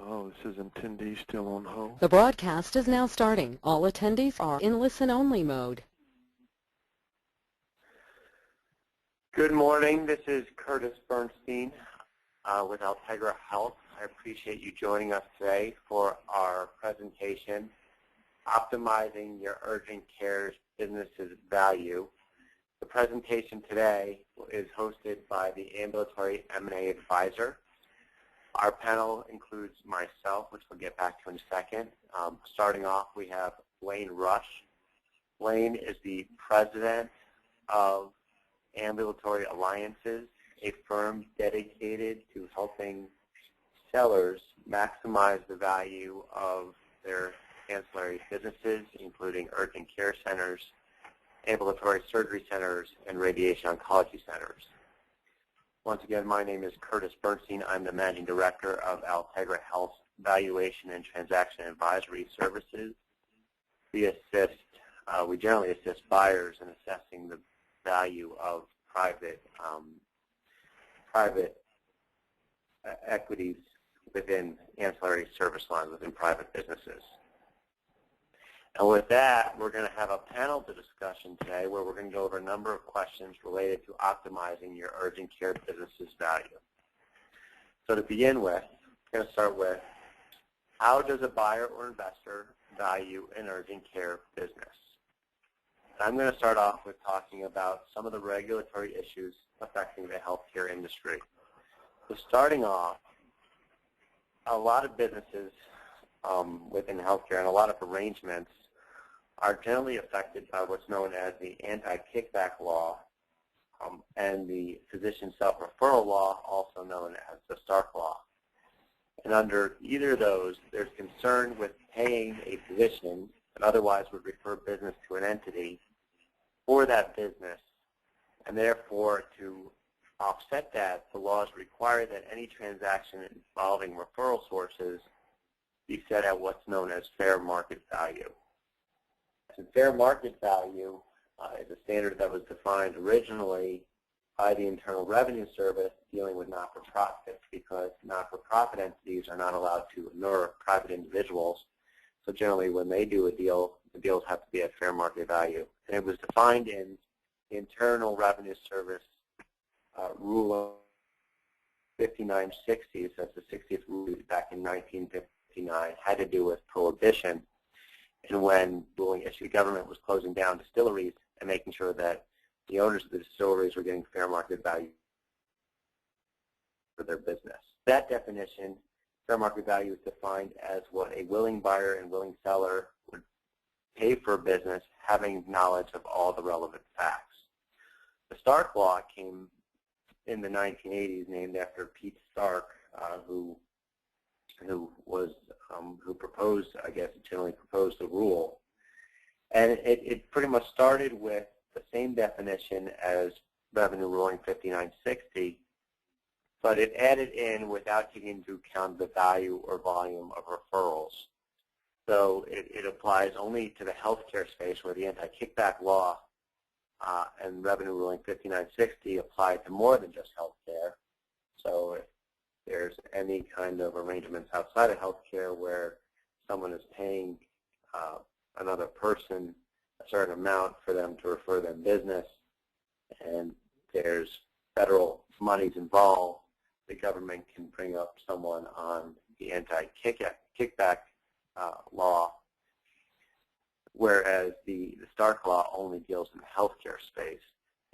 Oh, this is attendee still on hold. The broadcast is now starting. All attendees are in listen-only mode. Good morning. This is Curtis Bernstein with Altegra Health. I appreciate you joining us today for our presentation, Optimizing Your Urgent Care's Business's Value. The presentation today is hosted by the Ambulatory M&A Advisor. Our panel includes myself, which we'll get back to in a second. Starting off, we have Blayne Rush. Blayne is the president of Ambulatory Alliances, a firm dedicated to helping sellers maximize the value of their ancillary businesses, including urgent care centers, ambulatory surgery centers, and radiation oncology centers. Once again, my name is Curtis Bernstein. I'm the Managing Director of Altegra Health Valuation and Transaction Advisory Services. We generally assist buyers in assessing the value of private equities within ancillary service lines within private businesses. And with that, we're going to have a panel discussion today where we're going to go over a number of questions related to optimizing your urgent care business's value. So to begin with, I'm going to start with, how does a buyer or investor value an urgent care business? I'm going to start off with talking about some of the regulatory issues affecting the healthcare industry. So starting off, a lot of businesses within healthcare and a lot of arrangements are generally affected by what's known as the anti-kickback law and the physician self-referral law, also known as the Stark law. And under either of those, there's concern with paying a physician that otherwise would refer business to an entity for that business, and therefore to offset that, the laws require that any transaction involving referral sources be set at what's known as fair market value. And fair market value is a standard that was defined originally by the Internal Revenue Service dealing with not-for-profits, because not-for-profit entities are not allowed to inure private individuals. So generally when they do a deal, the deals have to be at fair market value. And it was defined in the Internal Revenue Service Rule 5960, so that's the 60th rule back in 1959, had to do with prohibition. And when during issue government was closing down distilleries and making sure that the owners of the distilleries were getting fair market value for their business. That definition, fair market value, is defined as what a willing buyer and willing seller would pay for a business having knowledge of all the relevant facts. The Stark law came in the 1980s, named after Pete Stark, who proposed, I guess, generally proposed the rule. And it pretty much started with the same definition as Revenue Ruling 5960, but it added in without taking into account the value or volume of referrals. So it applies only to the healthcare space, where the anti-kickback law and Revenue Ruling 5960 apply to more than just healthcare. So if there's any kind of arrangements outside of healthcare where someone is paying another person a certain amount for them to refer them business, and there's federal monies involved, the government can bring up someone on the anti-kickback law, whereas the Stark law only deals in the healthcare space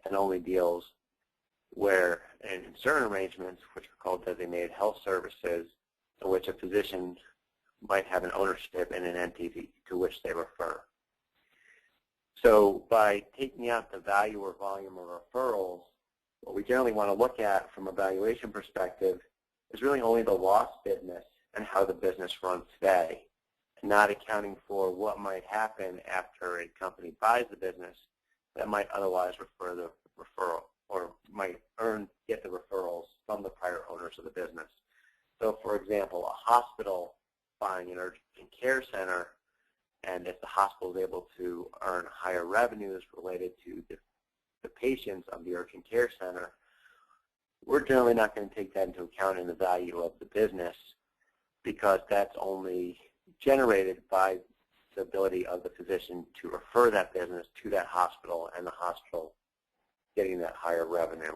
and only deals where, in certain arrangements, which are called designated health services, in which a physician might have an ownership in an entity to which they refer. So by taking out the value or volume of referrals, what we generally want to look at from a valuation perspective is really only the lost business and how the business runs today, and not accounting for what might happen after a company buys the business that might otherwise refer the referral or might get the referrals from the prior owners of the business. So for example, a hospital buying an urgent care center, and if the hospital is able to earn higher revenues related to the patients of the urgent care center, we're generally not going to take that into account in the value of the business because that's only generated by the ability of the physician to refer that business to that hospital and the hospital getting that higher revenue.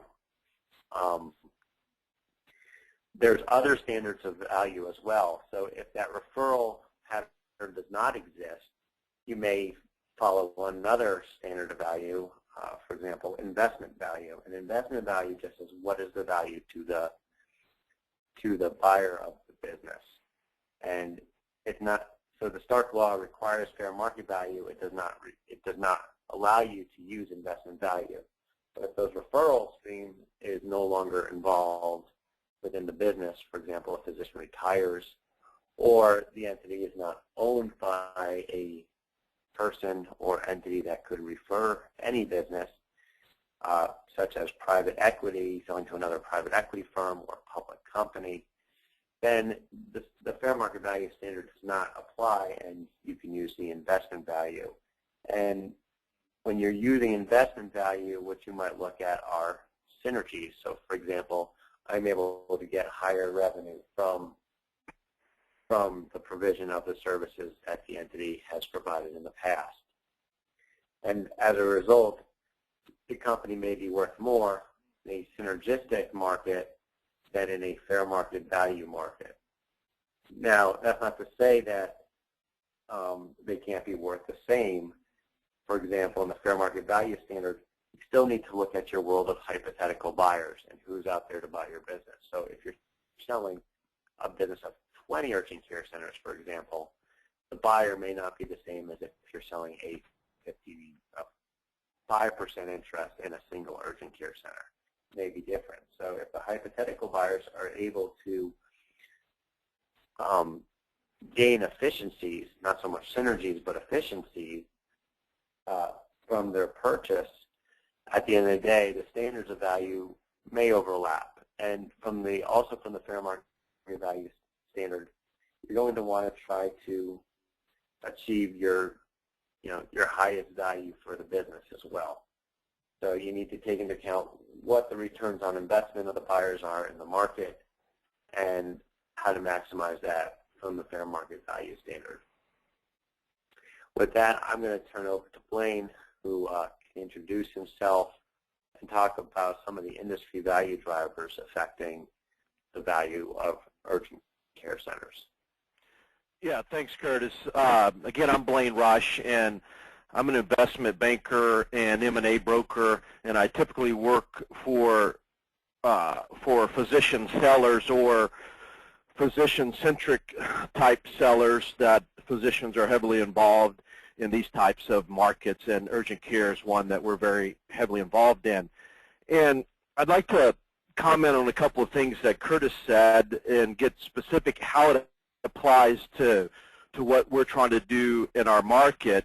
There's other standards of value as well. So if that referral pattern does not exist, you may follow another standard of value, for example, investment value. And investment value just says what is the value to the buyer of the business. And it's not, so the Stark law requires fair market value. It does not allow you to use investment value. But if those referral stream is no longer involved within the business, for example, a physician retires, or the entity is not owned by a person or entity that could refer any business, such as private equity, selling to another private equity firm or public company, then the fair market value standard does not apply, and you can use the investment value. And when you're using investment value, what you might look at are synergies. So, for example, I'm able to get higher revenue from the provision of the services that the entity has provided in the past. And as a result, the company may be worth more in a synergistic market than in a fair market value market. Now, that's not to say that they can't be worth the same. For example, in the fair market value standard, you still need to look at your world of hypothetical buyers and who's out there to buy your business. So if you're selling a business of 20 urgent care centers, for example, the buyer may not be the same as if you're selling a 5% interest in a single urgent care center. It may be different. So if the hypothetical buyers are able to gain efficiencies, not so much synergies, but efficiencies from their purchase, at the end of the day, the standards of value may overlap. And also from the fair market value standard, you're going to want to try to achieve your highest value for the business as well. So you need to take into account what the returns on investment of the buyers are in the market and how to maximize that from the fair market value standard. With that, I'm going to turn it over to Blayne, who can introduce himself and talk about some of the industry value drivers affecting the value of urgent care centers. Yeah, thanks, Curtis. Again, I'm Blayne Rush, and I'm an investment banker and M&A broker, and I typically work for physician sellers or physician-centric type sellers that physicians are heavily involved in these types of markets, and urgent care is one that we're very heavily involved in. And I'd like to comment on a couple of things that Curtis said and get specific how it applies to what we're trying to do in our market,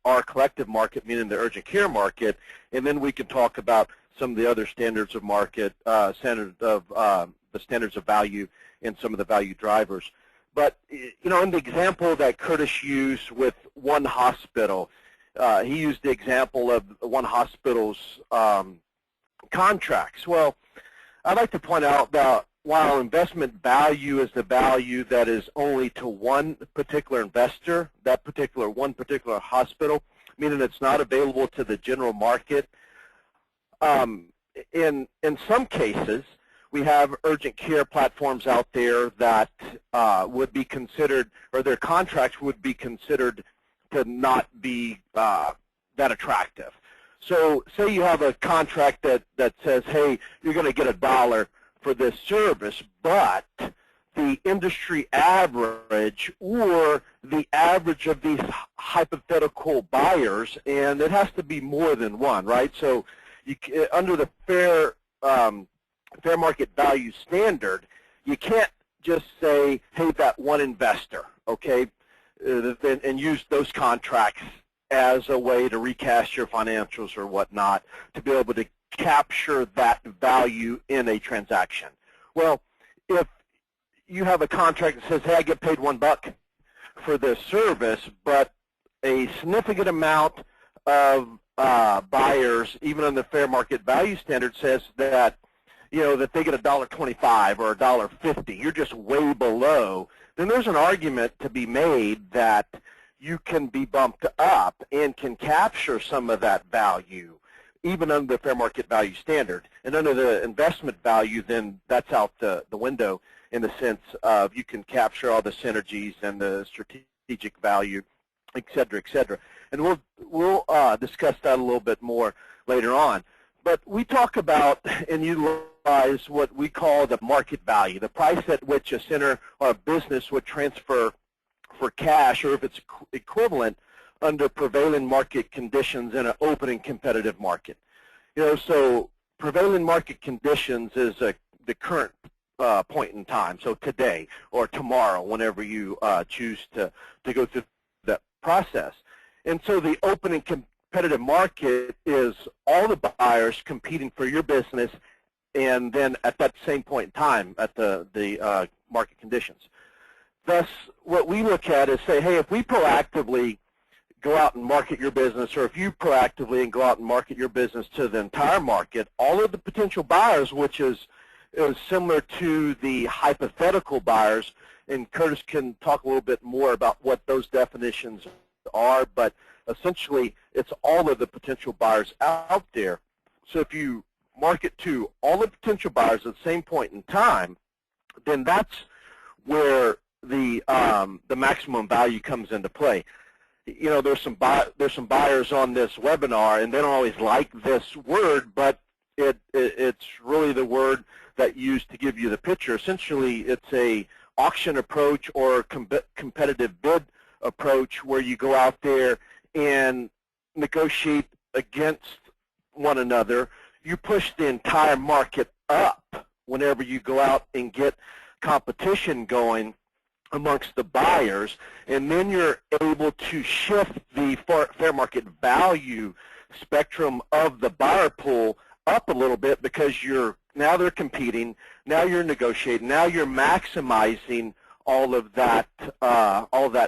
our collective market, meaning the urgent care market, and then we can talk about some of the other standards of market, the standards of value and some of the value drivers. But, in the example that Curtis used with one hospital, he used the example of one hospital's contracts. Well, I'd like to point out that while investment value is the value that is only to one particular investor, that one particular hospital, meaning it's not available to the general market, in some cases, we have urgent care platforms out there that would be considered, or their contracts would be considered to not be that attractive. So say you have a contract that says, hey, you're going to get $1 for this service, but the industry average or the average of these hypothetical buyers, and it has to be more than one, right? So under the fair market value standard, you can't just say, hey, that one investor, okay, and use those contracts as a way to recast your financials or whatnot to be able to capture that value in a transaction. Well, if you have a contract that says, hey, I get paid $1 for this service, but a significant amount of buyers, even on the fair market value standard, says that that they get $1.25 or $1.50, you're just way below, then there's an argument to be made that you can be bumped up and can capture some of that value, even under the fair market value standard. And under the investment value, then that's out the window in the sense of you can capture all the synergies and the strategic value, et cetera, et cetera. And we'll discuss that a little bit more later on. But we talk about and utilize what we call the market value, the price at which a center or a business would transfer for cash, or if it's equivalent under prevailing market conditions in an open and competitive market. So prevailing market conditions is the current point in time, so today or tomorrow, whenever you choose to go through that process. And so the open and competitive market is all the buyers competing for your business, and then at that same point in time at the market conditions. Thus, what we look at is say, hey, if we proactively go out and market your business, or if you proactively and go out and market your business to the entire market, all of the potential buyers, which is similar to the hypothetical buyers, and Curtis can talk a little bit more about what those definitions are, but essentially it's all of the potential buyers out there. So if you market to all the potential buyers at the same point in time, then that's where the maximum value comes into play. There's some buyers on this webinar, and they don't always like this word, but it's really the word that used to give you the picture. Essentially, it's a auction approach or competitive bid approach where you go out there and negotiate against one another. You push the entire market up whenever you go out and get competition going amongst the buyers, and then you're able to shift the fair market value spectrum of the buyer pool up a little bit, because now they're competing, now you're negotiating, now you're maximizing all of that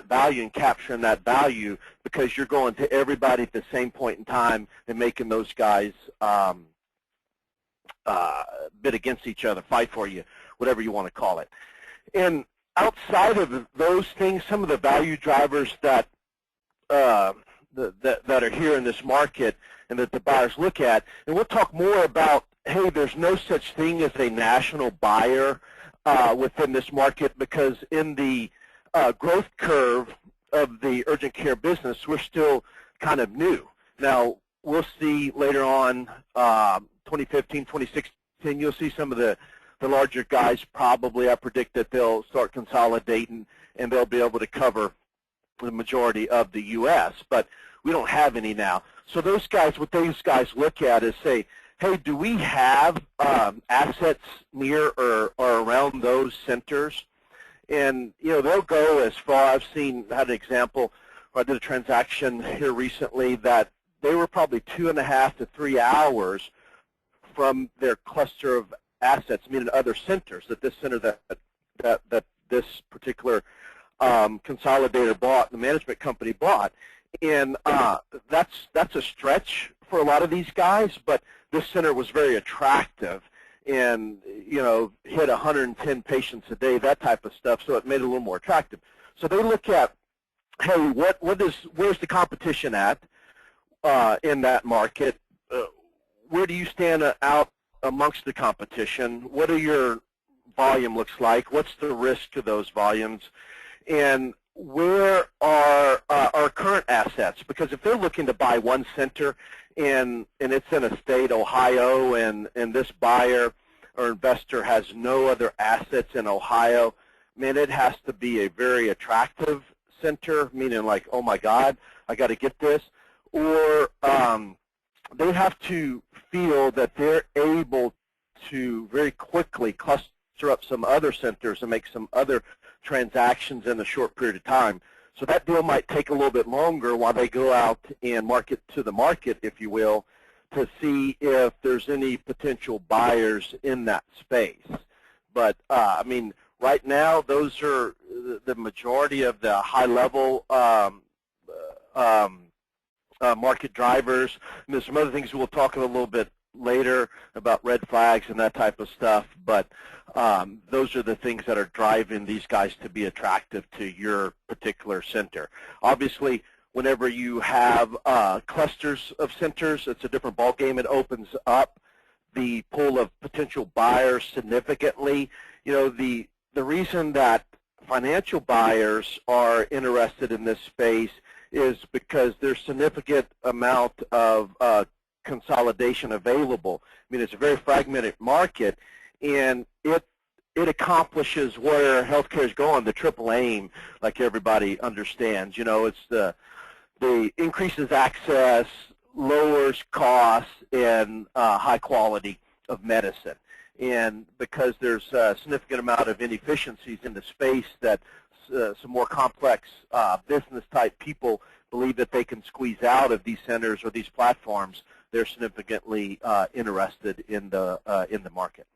value and capturing that value, because you're going to everybody at the same point in time and making those guys bid against each other, fight for you, whatever you want to call it. And outside of those things, some of the value drivers that are here in this market and that the buyers look at, and we'll talk more about, hey, there's no such thing as a national buyer within this market, because in the growth curve of the urgent care business, we're still kind of new. Now, we'll see later on, 2015, 2016, you'll see some of the larger guys probably, I predict that they'll start consolidating and they'll be able to cover the majority of the U.S., but we don't have any now. So those guys, what those guys look at is say, hey, do we have assets near or around those centers? And, they'll go as far. I've had an example, I did a transaction here recently that they were probably 2.5 to 3 hours from their cluster of assets, meaning other centers that this center that this particular consolidator bought, the management company bought. And that's a stretch for a lot of these guys, but this center was very attractive and, hit 110 patients a day, that type of stuff, so it made it a little more attractive. So they look at, hey, where's the competition at in that market? Where do you stand out amongst the competition? What do your volume looks like? What's the risk to those volumes? And where are our current assets? Because if they're looking to buy one center and it's in a state, Ohio, and this buyer or investor has no other assets in Ohio, man, it has to be a very attractive center, meaning like, oh my God, I got to get this. Or they have to feel that they're able to very quickly cluster up some other centers and make some other transactions in a short period of time. So that deal might take a little bit longer while they go out and market to the market, if you will, to see if there's any potential buyers in that space. But, I mean, right now, those are the majority of the high-level market drivers. And there's some other things we'll talk a little bit later about red flags and that type of stuff, but those are the things that are driving these guys to be attractive to your particular center. Obviously, whenever you have clusters of centers, it's a different ballgame. It opens up the pool of potential buyers significantly. You know, the reason that financial buyers are interested in this space is because there's significant amount of consolidation available. I mean, it's a very fragmented market, and it accomplishes where healthcare is going, the triple aim, like everybody understands. You know, it's the increases access, lowers costs, and high quality of medicine. And because there's a significant amount of inefficiencies in the space that some more complex business-type people believe that they can squeeze out of these centers or these platforms, they're significantly interested in the market.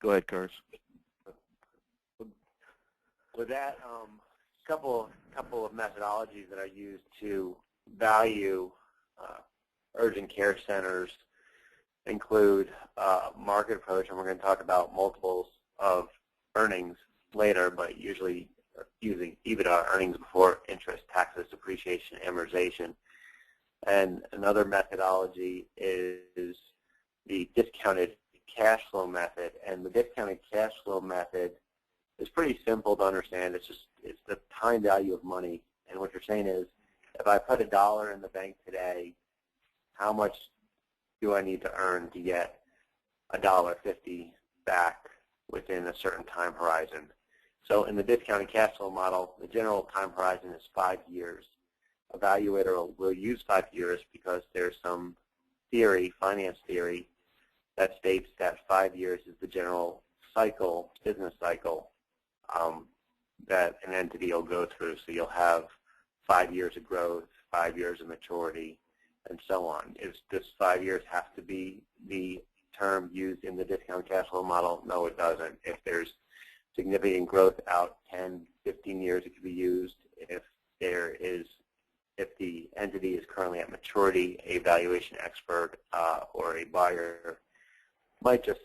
Go ahead, Curtis. With that, couple of methodologies that are used to value urgent care centers include market approach, and we're going to talk about multiples of earnings later, but usually using EBITDA, earnings before interest, taxes, depreciation, amortization. And another methodology is the discounted cash flow method, and the discounted cash flow method is pretty simple to understand. It's the time value of money, and what you're saying is, if I put $1 in the bank today, how much do I need to earn to get $1.50 back within a certain time horizon? So in the discounted cash flow model, the general time horizon is 5 years. Evaluator will use 5 years because there's some theory, finance theory, that states that 5 years is the general cycle, business cycle, that an entity will go through. So you'll have 5 years of growth, 5 years of maturity, and so on. Does 5 years have to be the term used in the discounted cash flow model? No, it doesn't. If there's significant growth out 10, 15 years, it could be used. If the entity is currently at maturity, a valuation expert or a buyer might just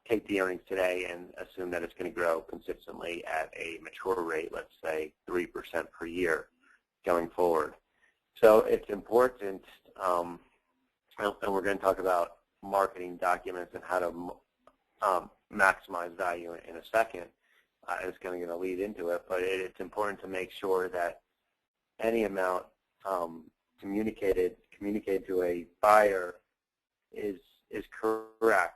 take the earnings today and assume that it's going to grow consistently at a mature rate, let's say 3% per year going forward. So it's important, and we're going to talk about marketing documents and how to maximize value in a second. It's going to lead into it, but it's important to make sure that any amount communicated to a buyer is correct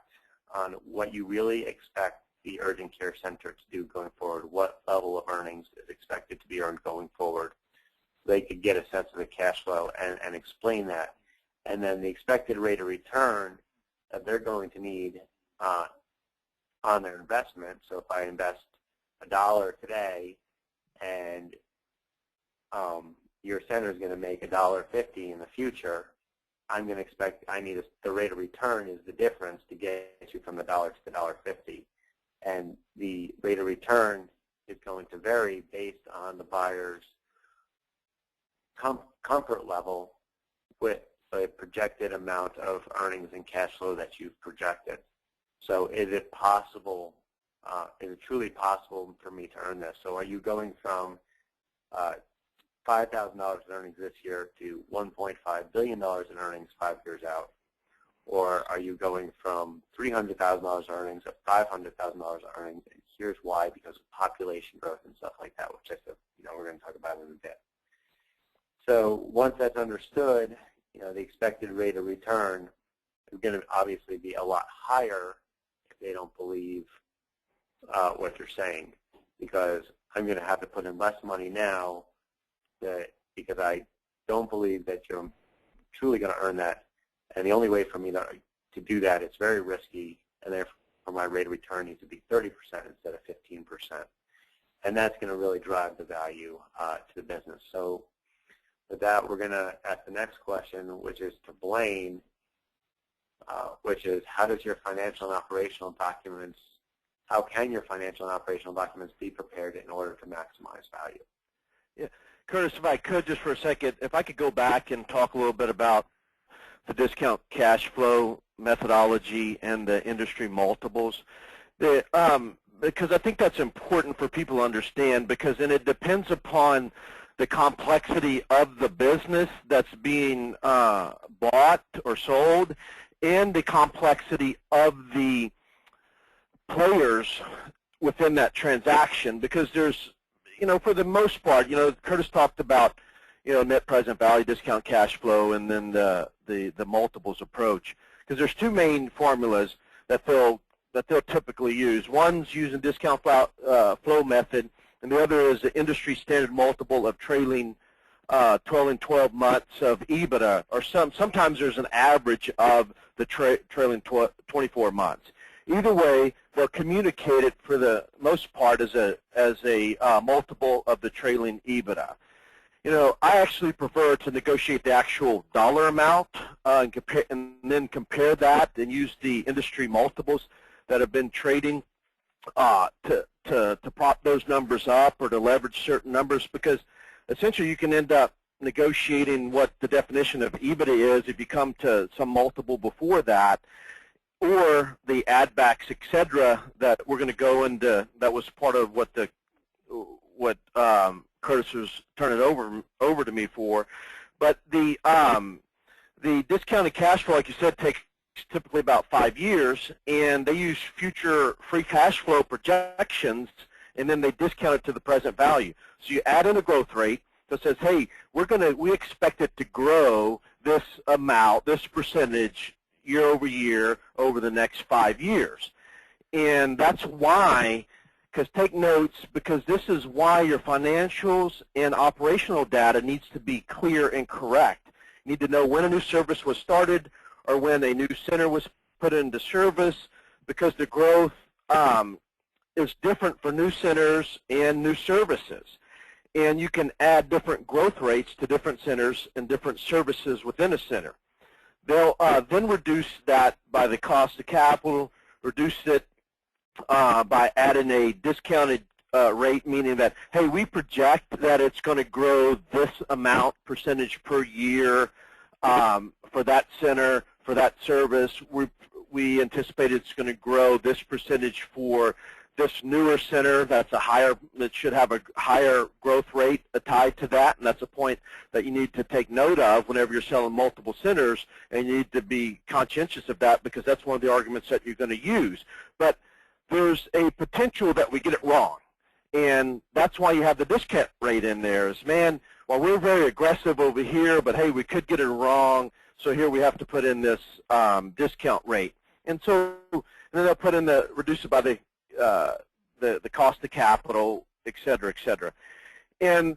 on what you really expect the urgent care center to do going forward, what level of earnings is expected to be earned going forward. They could get a sense of the cash flow and explain that. And then the expected rate of return that they're going to need on their investment. So if I invest $1 today and your center is going to make $1.50 in the future, I'm going to expect the rate of return is the difference to get you from the $1 to the $1.50. And the rate of return is going to vary based on the buyer's comfort level with a projected amount of earnings and cash flow that you've projected. So is it possible, is it truly possible for me to earn this? So are you going from $5,000 in earnings this year to $1.5 billion in earnings 5 years out? Or are you going from $300,000 earnings to $500,000 earnings? And here's why: because of population growth and stuff like that, which I said, we're going to talk about in a bit. So once that's understood, the expected rate of return is going to obviously be a lot higher if they don't believe what you're saying, because I'm going to have to put in less money now because I don't believe that you're truly going to earn that. And the only way for me to do that, it's very risky, and therefore my rate of return needs to be 30% instead of 15%. And that's going to really drive the value to the business. So with that, we're going to ask the next question, which is to Blayne, which is, how can your financial and operational documents be prepared in order to maximize value? Yeah. Curtis, if I could just for a second, if I could go back and talk a little bit about the discount cash flow methodology and the industry multiples. Because I think that's important for people to understand, because then it depends upon the complexity of the business that's being bought or sold and the complexity of the players within that transaction, because there's, for the most part, Curtis talked about, net present value, discount cash flow, and then the multiples approach. Because there's two main formulas that they'll typically use. One's using discount flow method, and the other is the industry standard multiple of trailing 12 months of EBITDA, or sometimes there's an average of the trailing 24 months. Either way, they'll communicate it for the most part as a multiple of the trailing EBITDA. I actually prefer to negotiate the actual dollar amount and then compare that and use the industry multiples that have been trading to prop those numbers up or to leverage certain numbers, because essentially you can end up negotiating what the definition of EBITDA is if you come to some multiple before that, or the add backs, et cetera, that we're going to go into. That was part of what Curtis was turning over to me for. But the discounted cash flow, like you said, takes typically about 5 years, and they use future free cash flow projections, and then they discount it to the present value. So you add in a growth rate that says, hey, we expect it to grow this amount, this percentage, year over year over the next 5 years. And that's why, because take notes, because this is why your financials and operational data needs to be clear and correct. You need to know when a new service was started or when a new center was put into service, because the growth is different for new centers and new services. And you can add different growth rates to different centers and different services within a center. They'll then reduce that by the cost of capital, reduce it by adding a discounted rate, meaning that, hey, we project that it's going to grow this amount percentage per year for that center, for that service. We anticipate it's going to grow this percentage for this newer center that should have a higher growth rate tied to that, and that's a point that you need to take note of whenever you're selling multiple centers, and you need to be conscientious of that, because that's one of the arguments that you're going to use. But there's a potential that we get it wrong, and that's why you have the discount rate in there. Is, man, well, we're very aggressive over here, but hey, we could get it wrong, so here we have to put in this discount rate. And then they'll put in reduce it by the cost of capital, et cetera, et cetera. And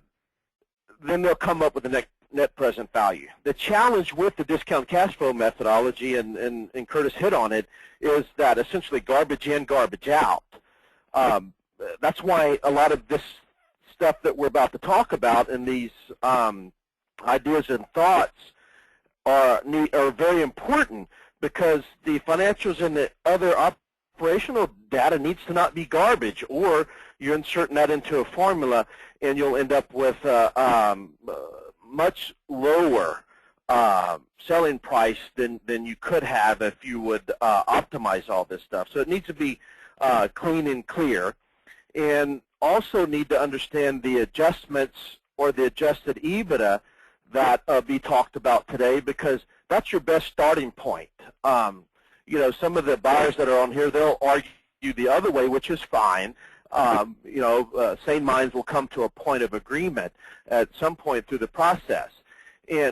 then they'll come up with the net present value. The challenge with the discount cash flow methodology, and Curtis hit on it, is that essentially garbage in, garbage out. That's why a lot of this stuff that we're about to talk about and these ideas and thoughts are very important, because the financials and the other operational data needs to not be garbage, or you're inserting that into a formula and you'll end up with much lower selling price than you could have if you would optimize all this stuff. So it needs to be clean and clear, and also need to understand the adjustments or the adjusted EBITDA that be talked about today, because that's your best starting point. Some of the buyers that are on here, they'll argue the other way, which is fine. Sane minds will come to a point of agreement at some point through the process.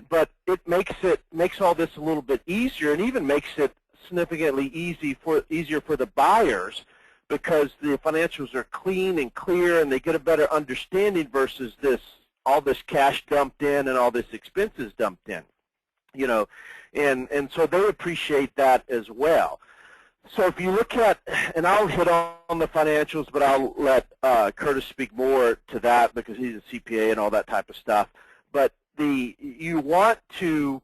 But it makes all this a little bit easier, and even makes it significantly easier for the buyers, because the financials are clean and clear, and they get a better understanding versus all this cash dumped in and all this expenses dumped in. And so they appreciate that as well. So if you look at, and I'll hit on the financials, but I'll let Curtis speak more to that, because he's a CPA and all that type of stuff. But you want to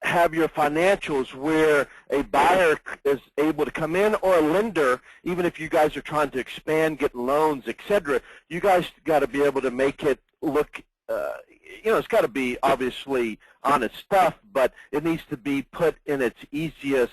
have your financials where a buyer is able to come in, or a lender, even if you guys are trying to expand, get loans, etc., you guys got to be able to make it look, it's got to be obviously honest stuff, but it needs to be put in its easiest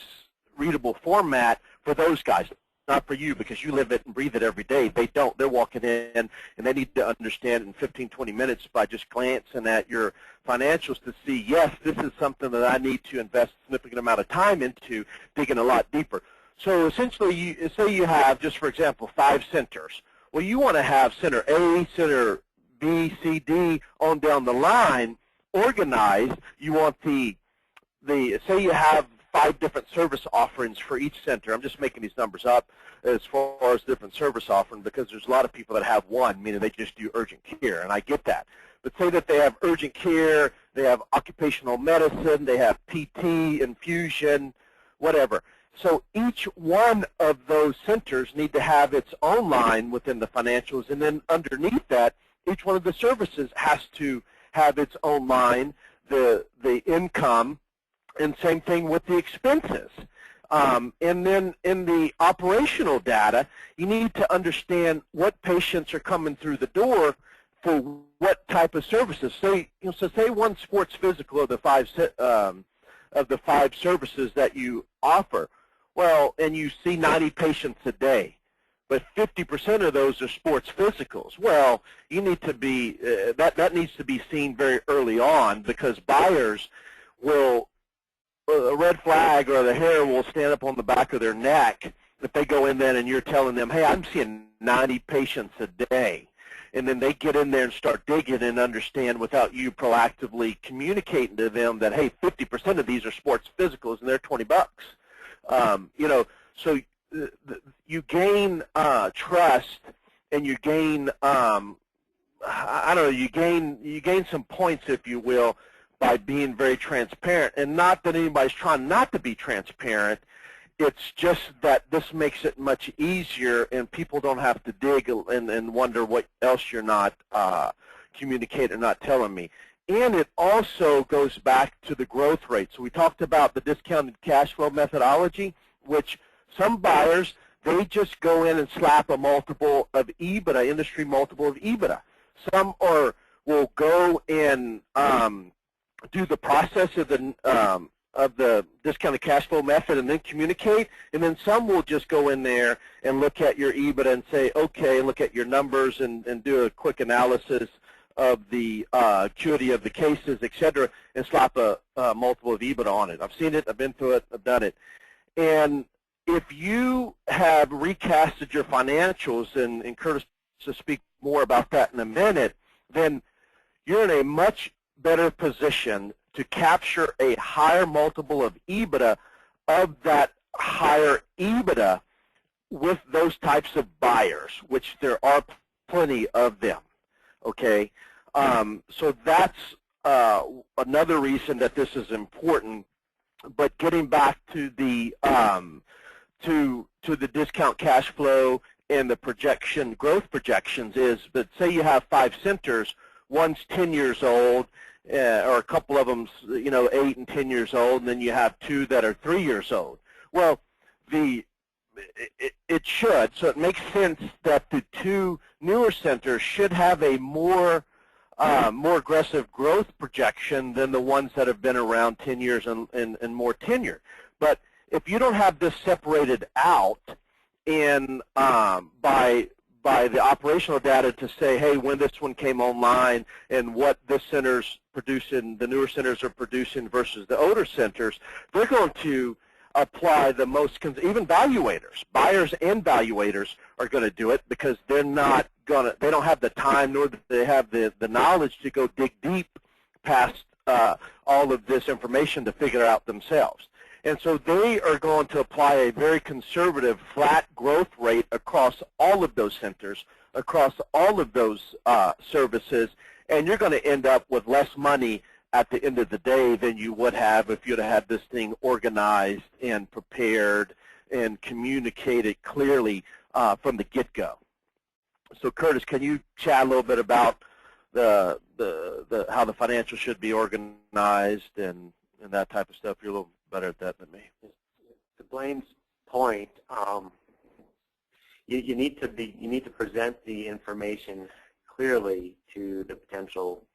readable format for those guys, not for you, because you live it and breathe it every day. They don't. They're walking in, and they need to understand in 15, 20 minutes by just glancing at your financials to see, yes, this is something that I need to invest a significant amount of time into, digging a lot deeper. So essentially, say you have, just for example, 5 centers. Well, you want to have center A, center B, C, D, on down the line, organized. You want say you have 5 different service offerings for each center. I'm just making these numbers up as far as different service offerings, because there's a lot of people that have one, meaning they just do urgent care, and I get that. But say that they have urgent care, they have occupational medicine, they have PT, infusion, whatever. So each one of those centers need to have its own line within the financials, and then underneath that, each one of the services has to have its own line, the income, and same thing with the expenses. And then in the operational data, you need to understand what patients are coming through the door for what type of services. Say one sports physical of the 5 services that you offer. Well, and you see 90 patients a day, but 50% of those are sports physicals. Well, you need to be that needs to be seen very early on, because buyers will, a red flag or the hair will stand up on the back of their neck if they go in there and you're telling them, hey, I'm seeing 90 patients a day. And then they get in there and start digging and understand, without you proactively communicating to them that, hey, 50% of these are sports physicals and they're $20. So you gain trust, and you gain you gain some points, if you will, by being very transparent. And not that anybody's trying not to be transparent. It's just that this makes it much easier, and people don't have to dig and wonder what else you're not communicating or not telling me. And it also goes back to the growth rate. So we talked about the discounted cash flow methodology, which some buyers, they just go in and slap a multiple of EBITDA, industry multiple of EBITDA. Some will go and do the process of the discounted cash flow method and then communicate, and then some will just go in there and look at your EBITDA and say, okay, look at your numbers and do a quick analysis of the acuity of the cases, et cetera, and slap a multiple of EBITDA on it. I've seen it, I've been through it, I've done it. And if you have recasted your financials, and Curtis will speak more about that in a minute, then you're in a much better position to capture a higher multiple of EBITDA of that higher EBITDA with those types of buyers, which there are plenty of them, okay? So that's another reason that this is important. But getting back to the to the discount cash flow and the growth projections is that, say you have 5 centers, one's 10 years old, or a couple of them, 8 and 10 years old, and then you have 2 that are 3 years old. Well, it should, so it makes sense that the 2 newer centers should have a more aggressive growth projection than the ones that have been around 10 years and more tenure. But if you don't have this separated out in by the operational data to say, hey, when this one came online and what this center's producing, the newer centers are producing versus the older centers, they're going to apply the most, even valuators, buyers and valuators are going to do it, because they're not going to, they don't have the time nor do they have the knowledge to go dig deep past all of this information to figure it out themselves. And so they are going to apply a very conservative flat growth rate across all of those centers, across all of those services, and you're going to end up with less money at the end of the day than you would have if you'd have had this thing organized and prepared and communicated clearly from the get-go. So Curtis, can you chat a little bit about how the financials should be organized and and that type of stuff. You're a little better at that than me. To Blayne's point, you need to present the information clearly to the potential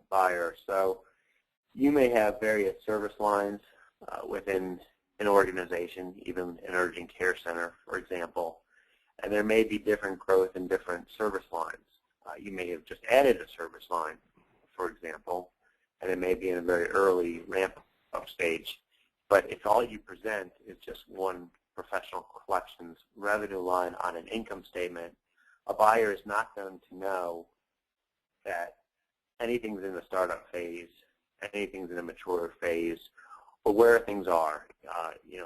buyer. So you may have various service lines within an organization, even an urgent care center, for example, and there may be different growth in different service lines. You may have just added a service line, for example, and it may be in a very early ramp-up stage. But if all you present is just one professional collections revenue line on an income statement, a buyer is not going to know that anything's in the startup phase, anything's in the mature phase, or where things are.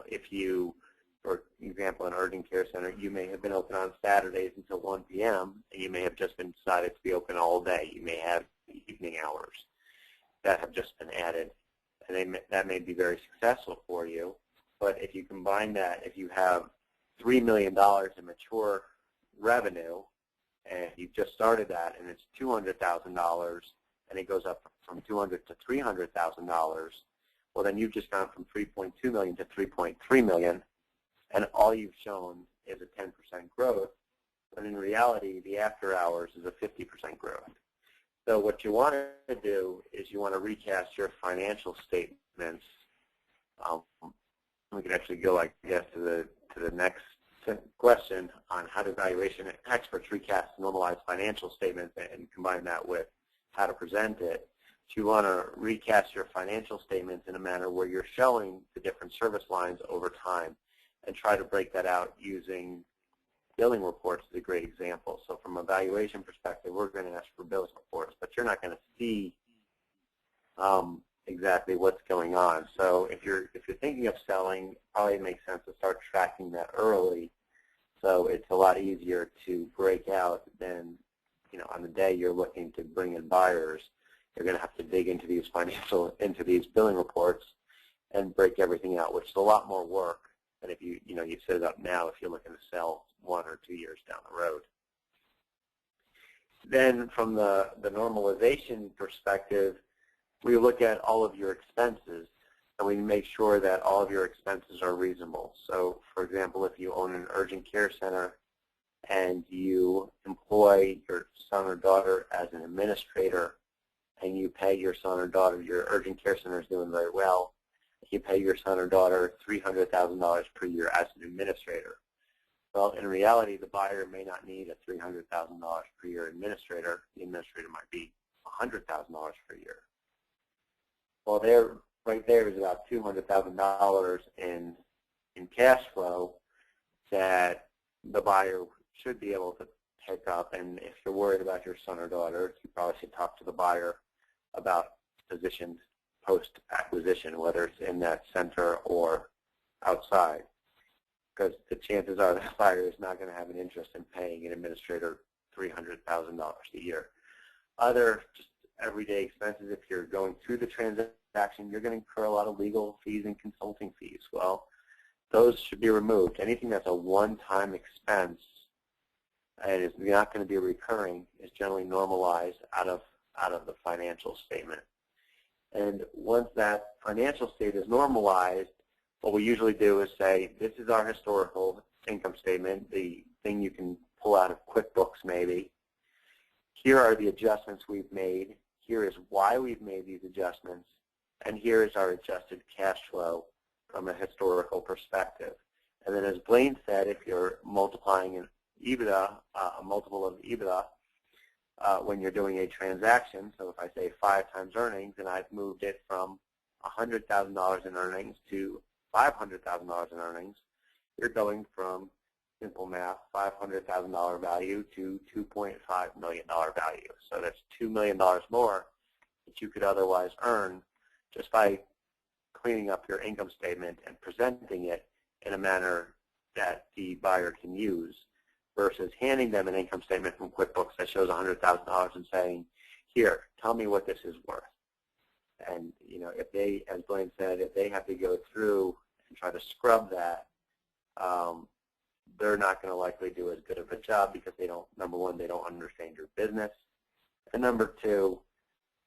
If you, for example, an urgent care center, you may have been open on Saturdays until 1 p.m., and you may have just been decided to be open all day. You may have evening hours that have just been added, and that may be very successful for you. But if you combine that, if you have $3 million in mature revenue, and you've just started that, and it's $200,000, and it goes up from $200,000 to $300,000, well, then you've just gone from $3.2 million to $3.3 million, and all you've shown is a 10% growth, when in reality, the after hours is a 50% growth. So what you want to do is you want to recast your financial statements. We could actually go, I guess, to the next question on how do valuation experts recast normalized financial statements and combine that with how to present it. So you want to recast your financial statements in a manner where you're showing the different service lines over time and try to break that out using billing reports is a great example. So from a valuation perspective, we're going to ask for billing reports, but you're not going to see exactly what's going on. So if you're thinking of selling, it probably makes sense to start tracking that early. So it's a lot easier to break out than, on the day you're looking to bring in buyers, you're going to have to dig into these billing reports and break everything out, which is a lot more work than if you set it up now if you're looking to sell 1 or 2 years down the road. Then from the normalization perspective, we look at all of your expenses, and we make sure that all of your expenses are reasonable. So, for example, if you own an urgent care center and you employ your son or daughter as an administrator, and you pay your son or daughter, your urgent care center is doing very well, you pay your son or daughter $300,000 per year as an administrator. Well, in reality, the buyer may not need a $300,000 per year administrator. The administrator might be $100,000 per year. Well, right there is about $200,000 in cash flow that the buyer should be able to pick up. And if you're worried about your son or daughter, you probably should talk to the buyer about positions post-acquisition, whether it's in that center or outside, because the chances are that buyer is not going to have an interest in paying an administrator $300,000 a year. Other just everyday expenses, if you're going through the transaction, you're going to incur a lot of legal fees and consulting fees. Well, those should be removed. Anything that's a one-time expense and is not going to be recurring is generally normalized out of the financial statement. And once that financial state is normalized, what we usually do is say, this is our historical income statement, the thing you can pull out of QuickBooks maybe. Here are the adjustments we've made. Here is why we've made these adjustments. And here is our adjusted cash flow from a historical perspective. And then as Blayne said, if you're multiplying an EBITDA, a multiple of EBITDA, when you're doing a transaction, so if I say 5 times earnings and I've moved it from $100,000 in earnings to $500,000 in earnings, you're going from, simple math, $500,000 value to $2.5 million value. So that's $2 million more that you could otherwise earn just by cleaning up your income statement and presenting it in a manner that the buyer can use, versus handing them an income statement from QuickBooks that shows $100,000 and saying, here, tell me what this is worth. And, if they, as Blayne said, if they have to go through and try to scrub that, they're not going to likely do as good of a job because they don't, number one, they don't understand your business. And number two,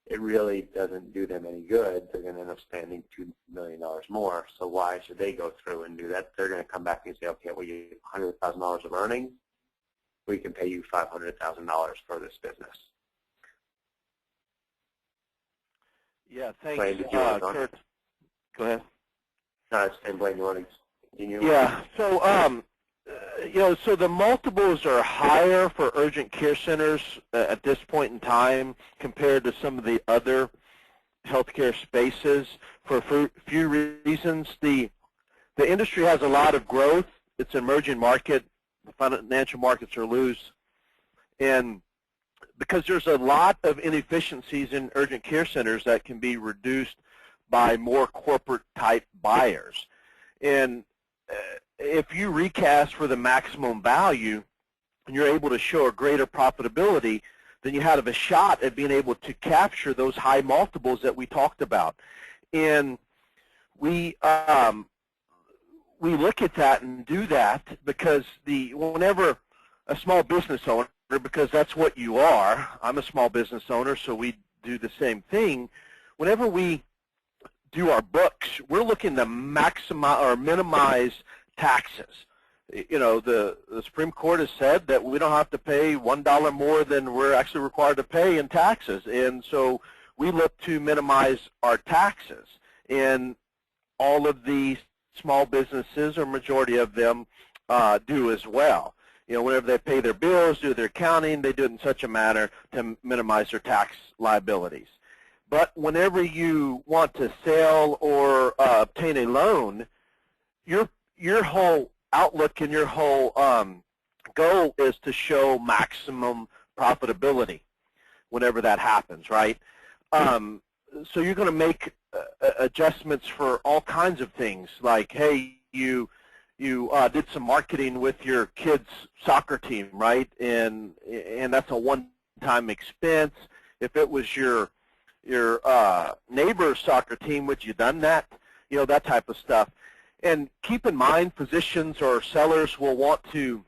it really doesn't do them any good. They're going to end up spending $2 million more. So why should they go through and do that? They're going to come back and say, okay, well, you have $100,000 of earnings. We can pay you $500,000 for this business. Yeah, thanks, Blayne, did you want to Kurt. Go ahead. No, it's Blayne, you want to continue? Yeah, so, so the multiples are higher for urgent care centers at this point in time compared to some of the other healthcare spaces for a few reasons. The industry has a lot of growth. It's an emerging market. The financial markets are loose. And because there's a lot of inefficiencies in urgent care centers that can be reduced by more corporate-type buyers. And if you recast for the maximum value and you're able to show a greater profitability, then you have a shot at being able to capture those high multiples that we talked about. And we look at that and do that because whenever a small business owner, because that's what you are, I'm a small business owner, so we do the same thing. Whenever we do our books, we're looking to maximize or minimize taxes. You know, the Supreme Court has said that we don't have to pay $1 more than we're actually required to pay in taxes, and so we look to minimize our taxes. And all of the small businesses, or majority of them, do as well. You know, whenever they pay their bills, do their accounting, they do it in such a manner to minimize their tax liabilities. But whenever you want to sell or obtain a loan, your whole outlook and your whole goal is to show maximum profitability whenever that happens, right? So you're going to make adjustments for all kinds of things, like, hey, you did some marketing with your kid's soccer team, right? And that's a one-time expense. If it was your neighbor's soccer team, would you done that? You know, that type of stuff. And keep in mind, physicians or sellers will want to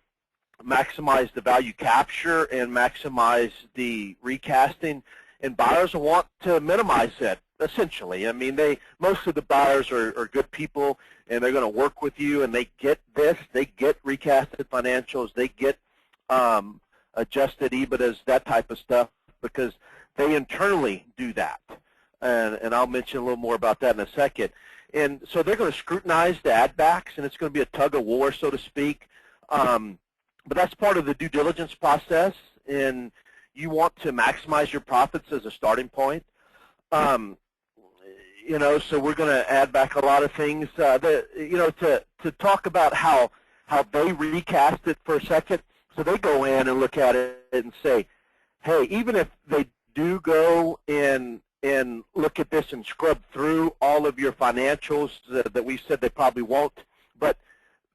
maximize the value capture and maximize the recasting, and buyers will want to minimize that, essentially. I mean, most of the buyers are good people, and they're going to work with you, and they get this. They get recasted financials. They get adjusted EBITDAs, that type of stuff, because they internally do that. And I'll mention a little more about that in a second. And so they're going to scrutinize the add-backs, and it's going to be a tug-of-war, so to speak. But that's part of the due diligence process, and you want to maximize your profits as a starting point. You know, so we're going to add back a lot of things. To talk about how they recast it for a second. So they go in and look at it and say, hey, even if they do go and look at this and scrub through all of your financials that we said they probably won't, but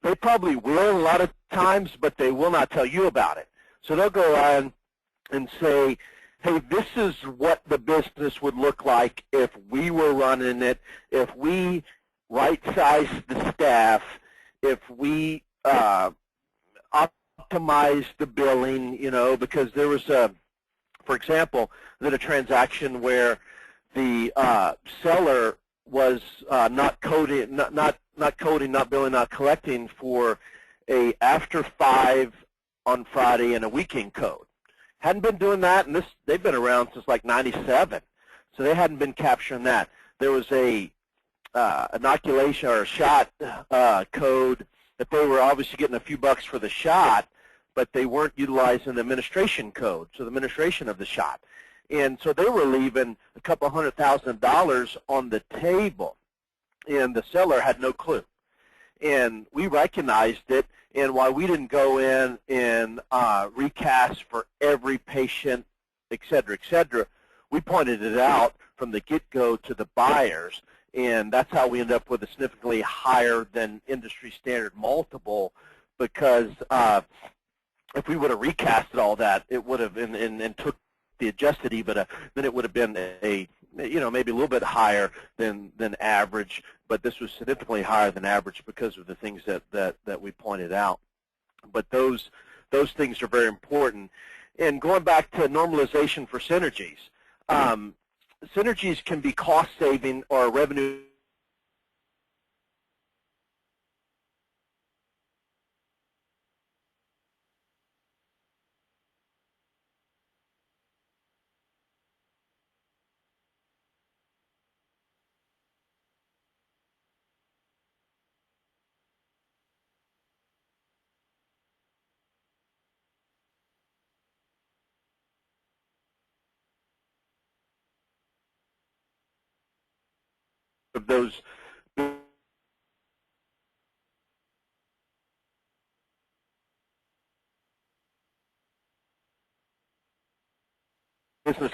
they probably will a lot of times, but they will not tell you about it. So they'll go on and say, hey, this is what the business would look like if we were running it, if we right-sized the staff, if we optimized the billing, you know, because there was for example, a transaction where the seller was not coding, not billing, not collecting for a after 5 on Friday and a weekend code. Hadn't been doing that, and they've been around since like '97, so they hadn't been capturing that. There was a inoculation or a shot code that they were obviously getting a few bucks for the shot, but they weren't utilizing the administration code, so the administration of the shot. And so they were leaving a couple $100,000 on the table, and the seller had no clue. And we recognized it, and while we didn't go in and recast for every patient, et cetera, we pointed it out from the get-go to the buyers, and that's how we end up with a significantly higher than industry standard multiple, because if we would have recasted all that, it would have, and took the adjusted EBITDA, then it would have been maybe a little bit higher than average, but this was significantly higher than average because of the things that we pointed out. But those things are very important. And going back to normalization for synergies, synergies can be cost saving or revenue of those business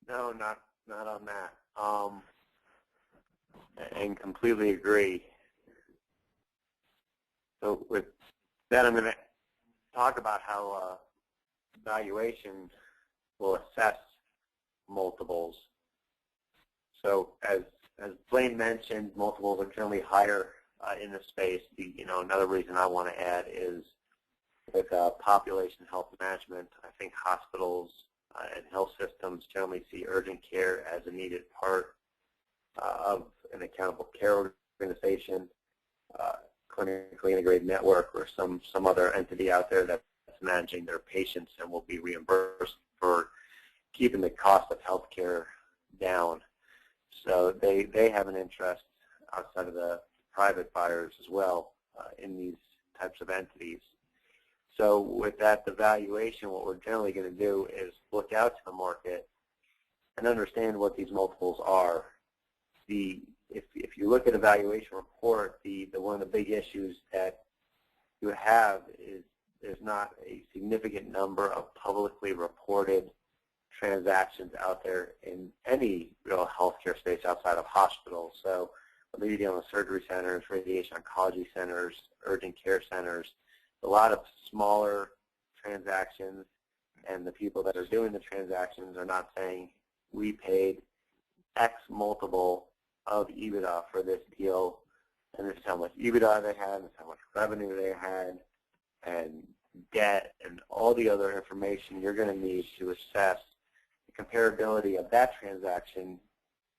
No, not on that. And completely agree. So with that, I'm going to talk about how valuation will assess multiples. So as Blayne mentioned, multiples are generally higher in this space. Another reason I want to add is with population health management, I think hospitals and health systems generally see urgent care as a needed part of an accountable care organization, clinically integrated network, or some other entity out there that's managing their patients and will be reimbursed for keeping the cost of healthcare down. So they have an interest outside of the private buyers as well in these types of entities. So with that, the valuation, what we're generally going to do is look out to the market and understand what these multiples are. If you look at a valuation report, one of the big issues that you have is there's not a significant number of publicly reported transactions out there in any real healthcare space outside of hospitals. So whether you're dealing with surgery centers, radiation oncology centers, urgent care centers, a lot of smaller transactions, and the people that are doing the transactions are not saying, we paid X multiple of EBITDA for this deal, and this is how much EBITDA they had, this is how much revenue they had, and debt, and all the other information you're going to need to assess the comparability of that transaction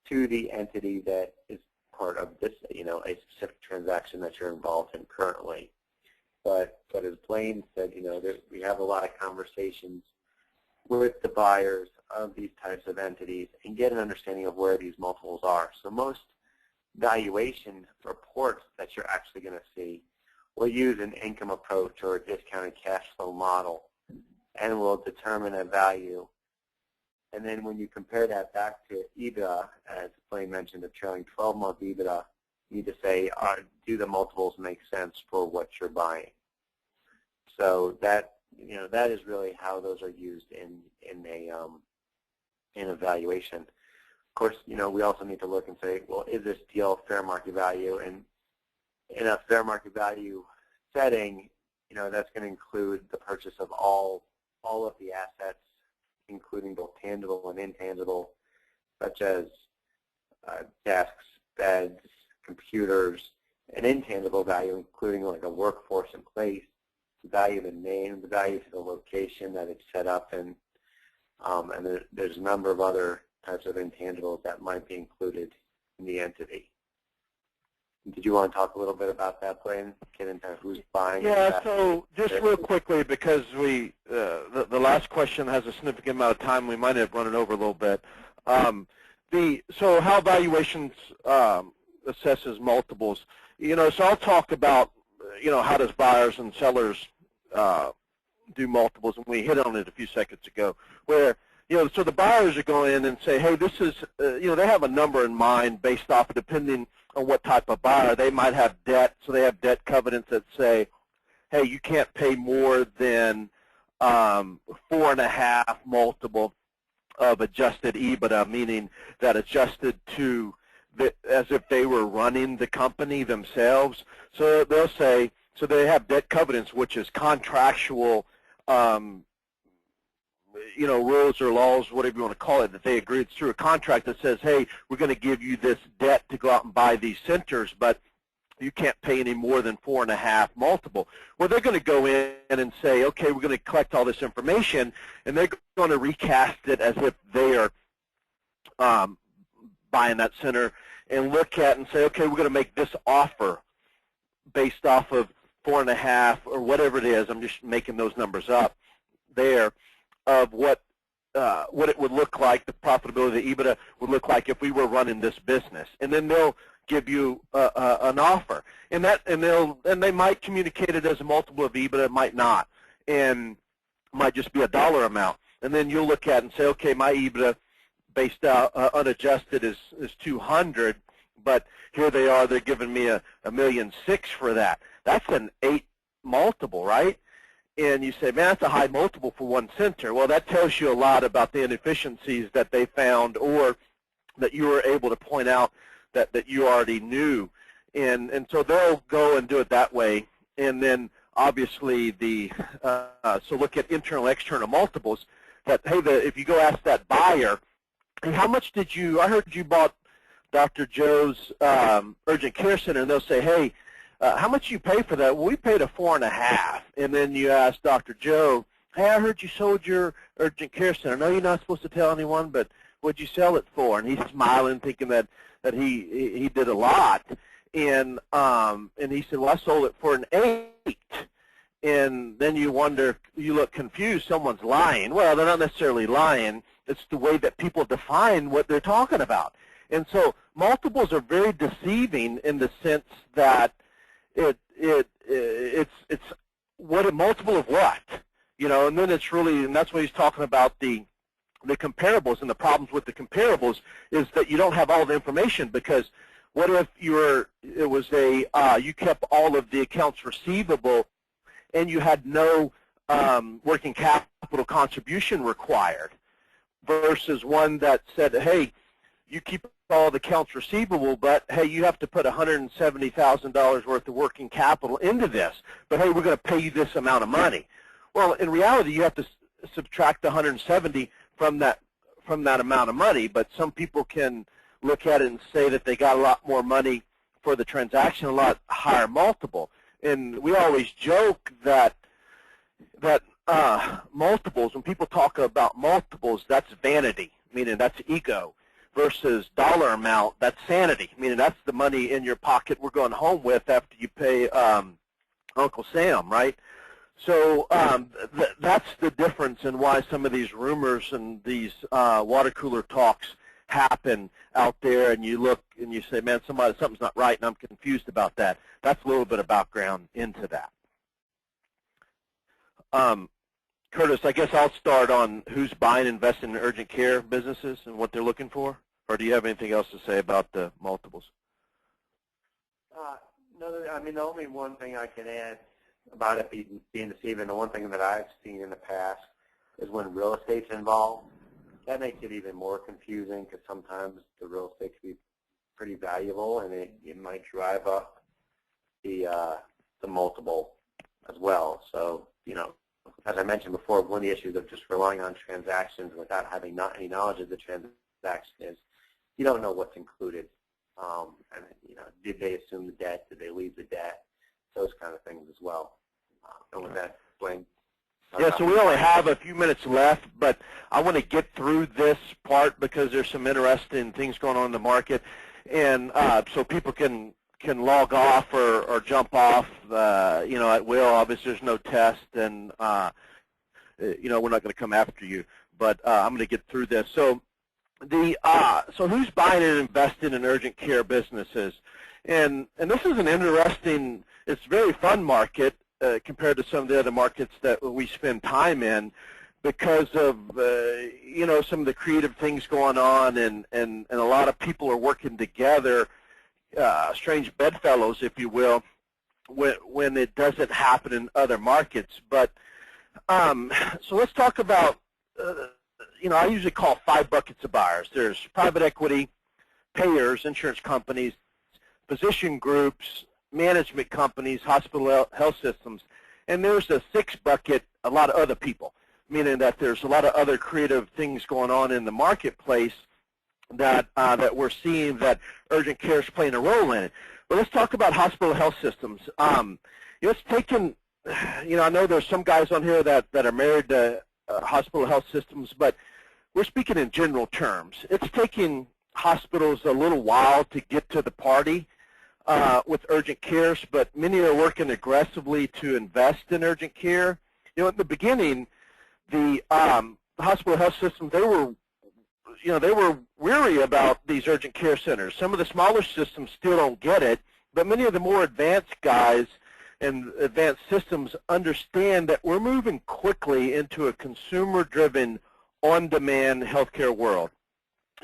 to the entity that is part of this, a specific transaction that you're involved in currently. But as Blayne said, we have a lot of conversations with the buyers of these types of entities and get an understanding of where these multiples are. So most valuation reports that you're actually going to see will use an income approach or a discounted cash flow model and will determine a value. And then when you compare that back to EBITDA, as Blayne mentioned, the trailing 12-month EBITDA, you need to say, do the multiples make sense for what you're buying? So that is really how those are used in a valuation. Of course, we also need to look and say, well, is this deal fair market value? And in a fair market value setting, that's going to include the purchase of all of the assets, including both tangible and intangible, such as desks, beds, computers, and intangible value, including like a workforce in place, the value of the name, the value to the location that it's set up in, and there's a number of other types of intangibles that might be included in the entity. Did you want to talk a little bit about that, Blayne? Get into who's buying? Yeah, so just real quickly, because the last question has a significant amount of time, we might have run it over a little bit. So how valuations assesses multiples. So I'll talk about, how does buyers and sellers do multiples, and we hit on it a few seconds ago, where, so the buyers are going in and say, hey, this is, they have a number in mind based off of, depending on what type of buyer. They might have debt, so they have debt covenants that say, hey, you can't pay more than 4.5 multiple of adjusted EBITDA, meaning that adjusted to as if they were running the company themselves. So they'll say, so they have debt covenants, which is contractual, rules or laws, whatever you want to call it, that they agree. It's through a contract that says, hey, we're going to give you this debt to go out and buy these centers, but you can't pay any more than 4.5 multiple. Well, they're going to go in and say, okay, we're going to collect all this information, and they're going to recast it as if they are buying that center, and look at and say, okay, we're going to make this offer based off of 4.5 or whatever it is. I'm just making those numbers up there of what it would look like, the profitability, the EBITDA would look like if we were running this business, and then they'll give you an offer, and they might communicate it as a multiple of EBITDA, it might not, and it might just be a dollar amount, and then you'll look at it and say, okay, my EBITDA based out unadjusted is 200, but here they are, they're giving me a $1.6 million for that. That's an 8 multiple, right? And you say, man, that's a high multiple for one center. Well, that tells you a lot about the inefficiencies that they found, or that you were able to point out that you already knew. And so they'll go and do it that way. And then obviously so look at internal, external multiples, that, hey, if you go ask that buyer, hey, how much did you, I heard you bought Dr. Joe's urgent care center, and they'll say, hey, how much you pay for that? Well, we paid a 4.5. And then you ask Dr. Joe, hey, I heard you sold your urgent care center. No, you're not supposed to tell anyone, but what'd you sell it for? And he's smiling, thinking that he did a lot. And he said, well, I sold it for an 8. And then you wonder, you look confused, someone's lying. Well, they're not necessarily lying. It's the way that people define what they're talking about. And so multiples are very deceiving in the sense that it's what a multiple of what, and then it's really, and that's what he's talking about, the comparables, and the problems with the comparables is that you don't have all the information, because what if you kept all of the accounts receivable and you had no working capital contribution required, versus one that said, hey, you keep all the accounts receivable, but hey, you have to put $170,000 worth of working capital into this, but hey, we're going to pay you this amount of money. Well, in reality, you have to subtract the 170 from that amount of money, but some people can look at it and say that they got a lot more money for the transaction, a lot higher multiple. And we always joke that multiples, when people talk about multiples, that's vanity, meaning that's ego, versus dollar amount, that's sanity, meaning that's the money in your pocket we're going home with after you pay Uncle Sam, right? So that's the difference in why some of these rumors and these water cooler talks happen out there, and you look and you say, man, something's not right, and I'm confused about that. That's a little bit of background into that. Curtis, I guess I'll start on who's buying and investing in urgent care businesses and what they're looking for, or do you have anything else to say about the multiples? No, I mean, the only one thing I can add about it being deceiving, the one thing that I've seen in the past is when real estate's involved. That makes it even more confusing, because sometimes the real estate can be pretty valuable, and it might drive up the multiple as well. So, as I mentioned before, one of the issues of just relying on transactions without having any knowledge of the transaction is you don't know what's included. And did they assume the debt? Did they leave the debt? Those kind of things as well. And with that, Blayne. Yeah, so we only have a few minutes left, but I want to get through this part because there's some interesting things going on in the market, and so people can log off or jump off, at will. Obviously, there's no test, and we're not going to come after you, but I'm going to get through this. So so who's buying and investing in urgent care businesses? And this is an interesting, it's a very fun market, compared to some of the other markets that we spend time in, because of some of the creative things going on, and a lot of people are working together, strange bedfellows, if you will, when it doesn't happen in other markets. But so let's talk about, I usually call 5 buckets of buyers. There's private equity, payers, insurance companies, physician groups, management companies, hospital health systems, and there's a 6th bucket, a lot of other people, meaning that there's a lot of other creative things going on in the marketplace that we're seeing that urgent care is playing a role in it. But let's talk about hospital health systems. It's taken, I know there's some guys on here that are married to hospital health systems, but we're speaking in general terms. It's taking hospitals a little while to get to the party with urgent cares, but many are working aggressively to invest in urgent care. In the beginning, the hospital health systems, they were weary about these urgent care centers. Some of the smaller systems still don't get it, but many of the more advanced guys and advanced systems understand that we're moving quickly into a consumer-driven, on-demand healthcare world.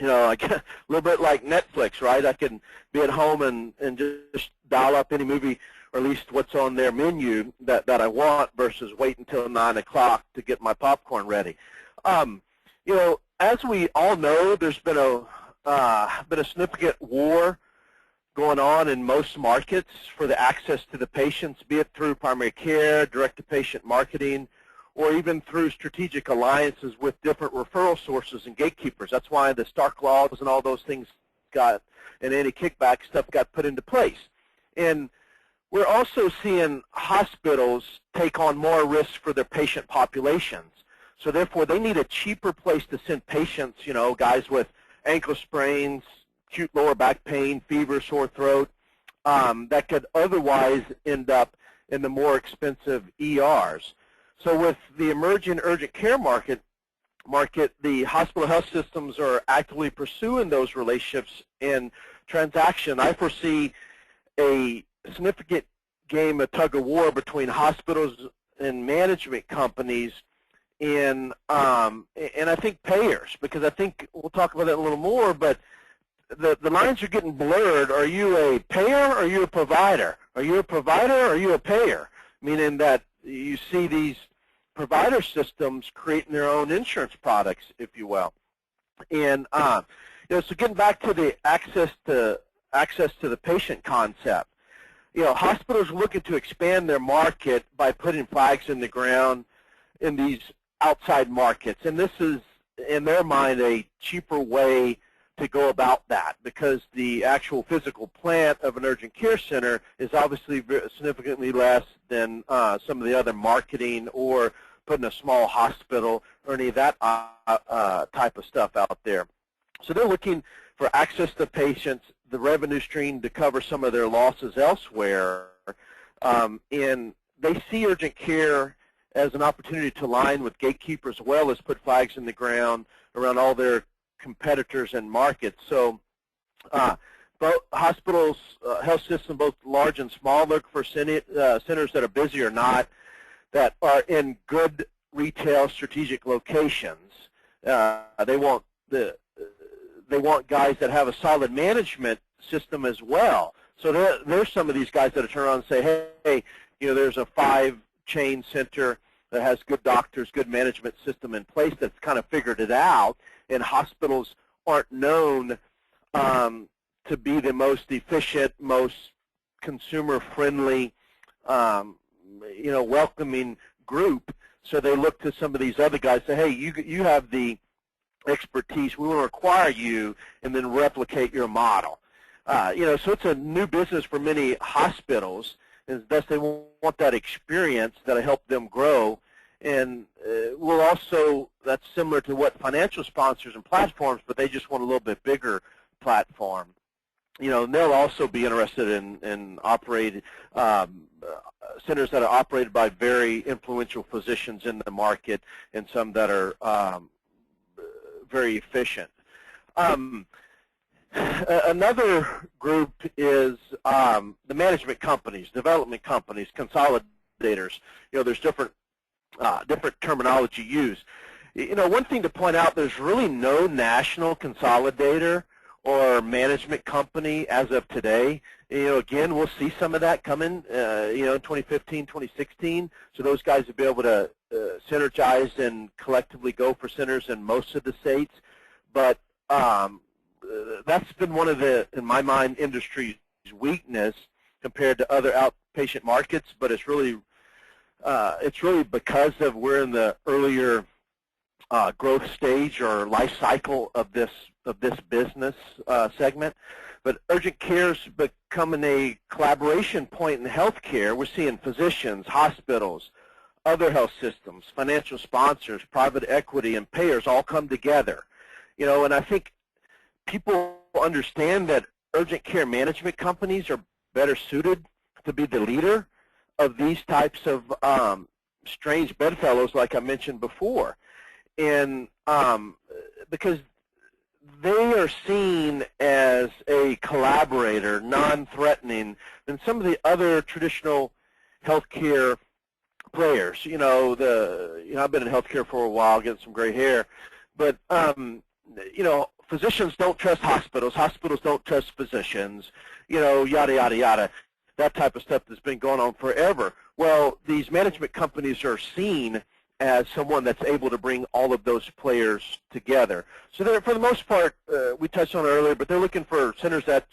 Like a little bit like Netflix, right? I can be at home and just dial up any movie, or at least what's on their menu that I want, versus wait until 9 o'clock to get my popcorn ready. As we all know, there's been a significant war going on in most markets for the access to the patients, be it through primary care, direct-to-patient marketing, or even through strategic alliances with different referral sources and gatekeepers. That's why the Stark laws and all those things and anti-kickback stuff got put into place. And we're also seeing hospitals take on more risk for their patient populations. So therefore, they need a cheaper place to send patients, guys with ankle sprains, acute lower back pain, fever, sore throat, that could otherwise end up in the more expensive ERs. So with the emerging urgent care market, the hospital health systems are actively pursuing those relationships and transaction. I foresee a significant game of tug-of-war between hospitals and management companies and I think payers, because I think we'll talk about that a little more, but the lines are getting blurred. Are you a payer or are you a provider? Are you a provider or are you a payer? Meaning that you see these provider systems creating their own insurance products, if you will. And so getting back to the access to the patient concept, hospitals are looking to expand their market by putting flags in the ground in these outside markets, and this is, in their mind, a cheaper way to go about that, because the actual physical plant of an urgent care center is obviously significantly less than some of the other marketing or putting a small hospital or any of that type of stuff out there. So they're looking for access to patients, the revenue stream to cover some of their losses elsewhere, and they see urgent care as an opportunity to align with gatekeepers, as well as put flags in the ground around all their competitors and markets. So both hospitals, health systems, both large and small, look for centers that are busy or not, that are in good retail strategic locations. They want guys that have a solid management system as well. So there's some of these guys that turn around and say, hey, there's a 5-chain center that has good doctors, good management system in place that's kind of figured it out, and hospitals aren't known to be the most efficient, most consumer-friendly, welcoming group. So they look to some of these other guys and say, hey, you have the expertise, we want to acquire you and then replicate your model. So it's a new business for many hospitals, and thus they want that experience that'll help them grow. And we'll also, that's similar to what financial sponsors and platforms, but they just want a little bit bigger platform. And they'll also be interested in operating centers that are operated by very influential physicians in the market, and some that are very efficient. Another group is the management companies, development companies, consolidators. consolidators. There's different terminology used. One thing to point out, there's really no national consolidator or management company as of today. Again, we'll see some of that coming, in 2015, 2016. So those guys will be able to synergize and collectively go for centers in most of the states. But that's been one of the, in my mind, industry's weakness compared to other outpatient markets. But it's really because of we're in the earlier growth stage or life cycle of this business segment. But urgent care's becoming a collaboration point in healthcare. We're seeing physicians, hospitals, other health systems, financial sponsors, private equity, and payers all come together. And I think people understand that urgent care management companies are better suited to be the leader of these types of strange bedfellows, like I mentioned before. And because they are seen as a collaborator, non-threatening, than some of the other traditional healthcare players. I've been in healthcare for a while, getting some gray hair, but physicians don't trust hospitals. Hospitals don't trust physicians. Yada yada yada. That type of stuff that's been going on forever. Well, these management companies are seen as someone that's able to bring all of those players together. So they're, for the most part, we touched on it earlier, but they're looking for centers that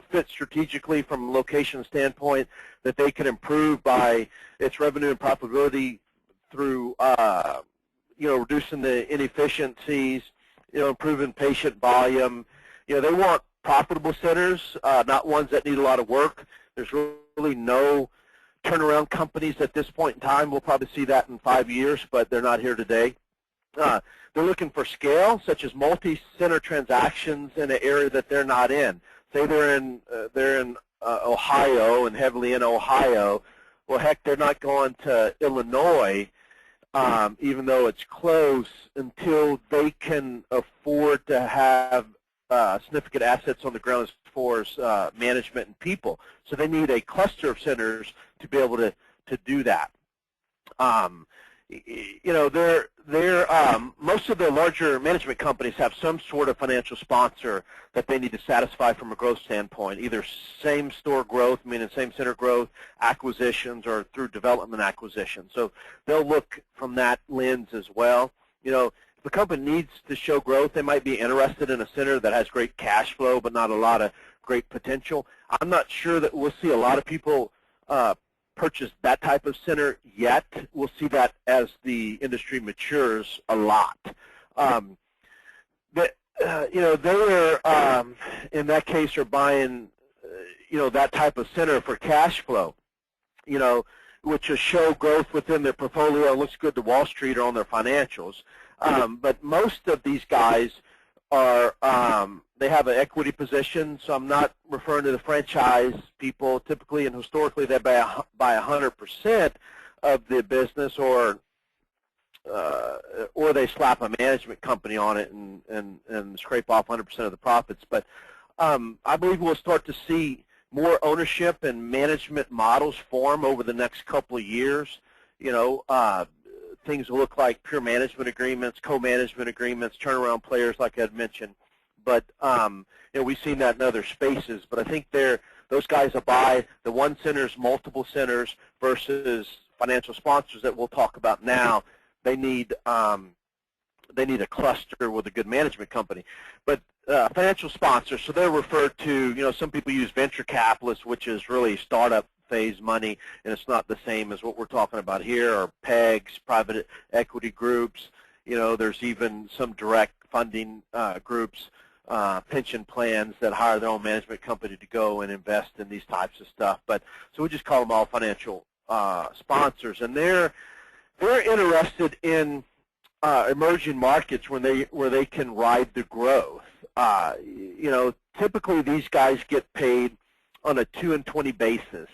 fit strategically from a location standpoint, that they can improve by its revenue and profitability through, reducing the inefficiencies, improving patient volume. They want profitable centers, not ones that need a lot of work. There's really no turnaround companies at this point in time. We'll probably see that in 5 years, but they're not here today. They're looking for scale, such as multi-center transactions in an area that they're not in. Say they're in Ohio and heavily in Ohio. Well, heck, they're not going to Illinois, even though it's close, until they can afford to have significant assets on the ground as far as management and people. So they need a cluster of centers to be able to do that. Most of the larger management companies have some sort of financial sponsor that they need to satisfy from a growth standpoint, either same store growth, meaning same center growth, acquisitions, or through development acquisitions. So they'll look from that lens as well. If the company needs to show growth, they might be interested in a center that has great cash flow but not a lot of great potential. I'm not sure that we'll see a lot of people purchase that type of center yet. We'll see that as the industry matures a lot. They are, in that case, are buying, that type of center for cash flow, which will show growth within their portfolio. It looks good to Wall Street or on their financials. But most of these guys are, they have an equity position, so I'm not referring to the franchise people. Typically and historically, they buy 100% of the business, or they slap a management company on it and scrape off 100% of the profits. But I believe we'll start to see more ownership and management models form over the next couple of years. Things will look like pure management agreements, co-management agreements, turnaround players, like I'd mentioned. But we've seen that in other spaces. But I think those guys will buy the one centers, multiple centers, versus financial sponsors that we'll talk about now. They need a cluster with a good management company. But financial sponsors, so they're referred to, some people use venture capitalists, which is really startup phase money, and it's not the same as what we're talking about here, or PEGs, private equity groups. There's even some direct funding groups, pension plans that hire their own management company to go and invest in these types of stuff. But so we just call them all financial sponsors, and they're interested in emerging markets where they can ride the growth. Typically these guys get paid on a 2 and 20 basis.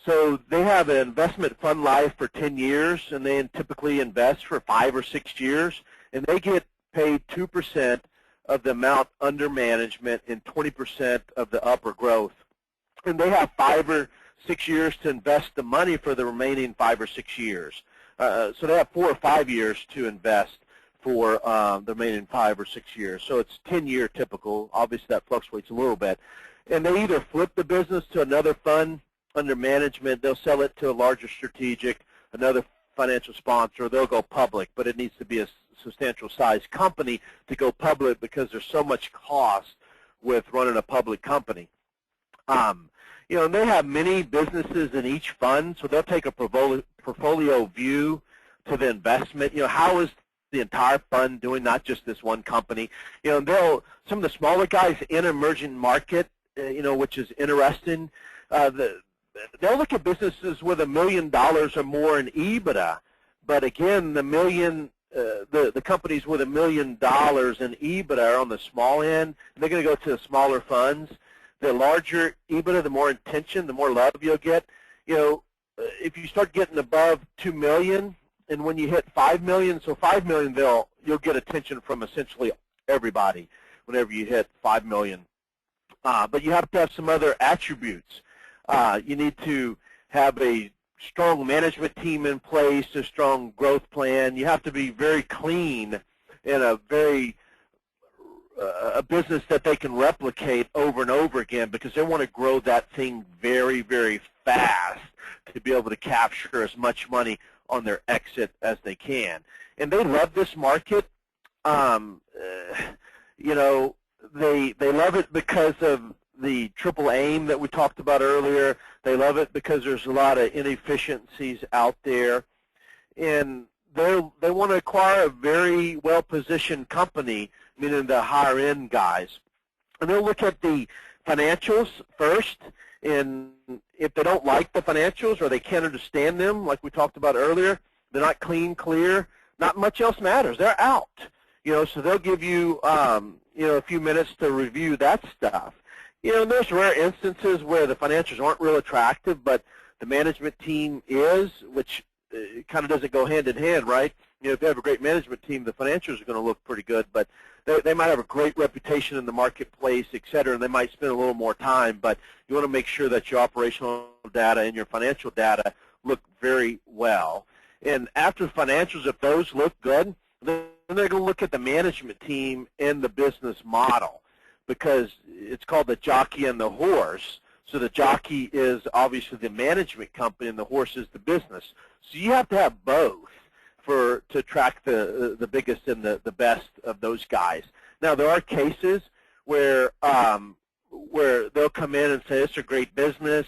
So they have an investment fund life for 10 years, and they typically invest for 5 or 6 years, and they get paid 2% of the amount under management and 20% of the upper growth. And they have 5 or 6 years to invest the money for the remaining 5 or 6 years. So they have 4 or 5 years to invest for the remaining 5 or 6 years. So it's 10-year typical. Obviously, that fluctuates a little bit. And they either flip the business to another fund under management, they'll sell it to a larger strategic, another financial sponsor, or they'll go public, but it needs to be a substantial size company to go public because there's so much cost with running a public company. You know, and they have many businesses in each fund, so they'll take a portfolio view to the investment. You know, how is the entire fund doing, not just this one company? You know, some of the smaller guys in emerging market, you know, which is interesting, they'll look at businesses with $1 million or more in EBITDA, but again, the companies with $1 million in EBITDA are on the small end. They're going to go to the smaller funds. The larger EBITDA, the more attention, the more love you'll get. You know, if you start getting above $2 million, and when you hit $5 million, so $5 million, you'll get attention from essentially everybody whenever you hit $5 million. But you have to have some other attributes. You need to have a strong management team in place, a strong growth plan. You have to be very clean in a business that they can replicate over and over again, because they want to grow that thing very, very fast to be able to capture as much money on their exit as they can. And they love this market. You know, they love it because of the triple aim that we talked about earlier. They love it because there's a lot of inefficiencies out there. And they want to acquire a very well-positioned company, meaning the higher-end guys. And they'll look at the financials first, and if they don't like the financials or they can't understand them, like we talked about earlier, they're not clean, clear, not much else matters. They're out. You know, so they'll give you, you know, a few minutes to review that stuff. You know, there's rare instances where the financials aren't real attractive, but the management team is, which kind of doesn't go hand in hand, right? You know, if you have a great management team, the financials are going to look pretty good, but they might have a great reputation in the marketplace, et cetera, and they might spend a little more time, but you want to make sure that your operational data and your financial data look very well. And after the financials, if those look good, then they're going to look at the management team and the business model, because it's called the jockey and the horse. So the jockey is obviously the management company and the horse is the business. So you have to have both to attract the biggest and the best of those guys. Now, there are cases where they'll come in and say, it's a great business.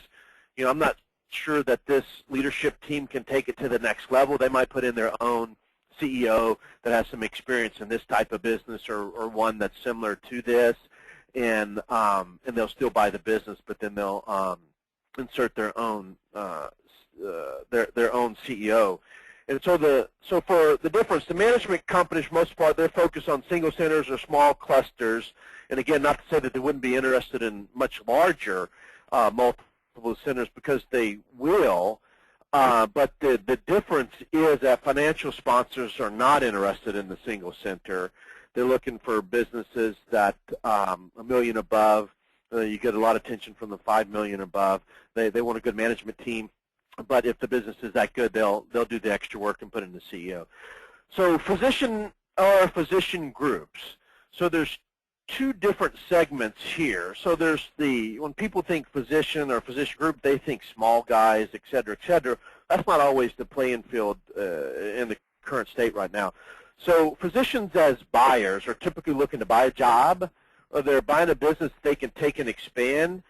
You know, I'm not sure that this leadership team can take it to the next level. They might put in their own CEO that has some experience in this type of business, or one that's similar to this, and they'll still buy the business, but then they'll insert their own CEO. And so for the difference, the management companies, for the most part, they're focused on single centers or small clusters. And again, not to say that they wouldn't be interested in much larger multiple centers, because they will. But the difference is that financial sponsors are not interested in the single center. They're looking for businesses that $1 million above. You get a lot of attention from the $5 million above. They want a good management team. But if the business is that good, they'll do the extra work and put in the CEO. So physician groups. So there's two different segments here. So there's when people think physician or physician group, they think small guys, et cetera, et cetera. That's not always the playing field in the current state right now. So physicians as buyers are typically looking to buy a job, or they're buying a business they can take and expand.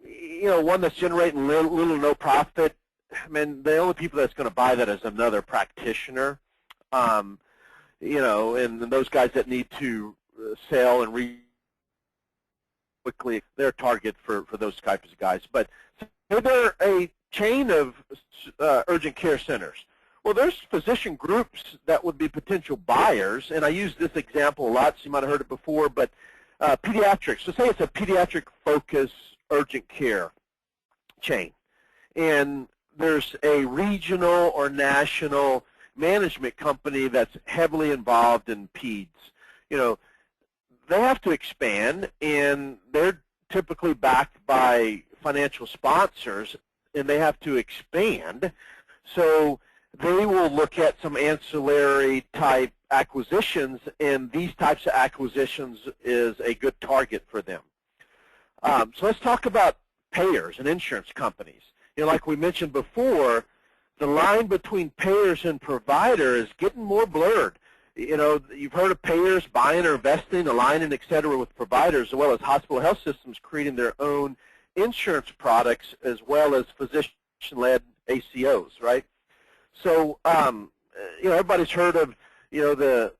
You know, one that's generating little or no profit. I mean, the only people that's going to buy that is another practitioner. You know, and those guys that need to sell and quickly, they're target for those types of guys. But they're a chain of urgent care centers. Well, there's physician groups that would be potential buyers, and I use this example a lot, so you might have heard it before, but pediatrics. So say it's a pediatric-focused urgent care chain, and there's a regional or national management company that's heavily involved in peds. You know, they have to expand, and they're typically backed by financial sponsors, and they have to expand. So they will look at some ancillary type acquisitions, and these types of acquisitions is a good target for them. So let's talk about payers and insurance companies. Like we mentioned before, the line between payers and provider is getting more blurred. You've heard of payers buying or investing, aligning, et cetera, with providers, as well as hospital health systems creating their own insurance products, as well as physician-led ACOs, right? So, everybody's heard of, the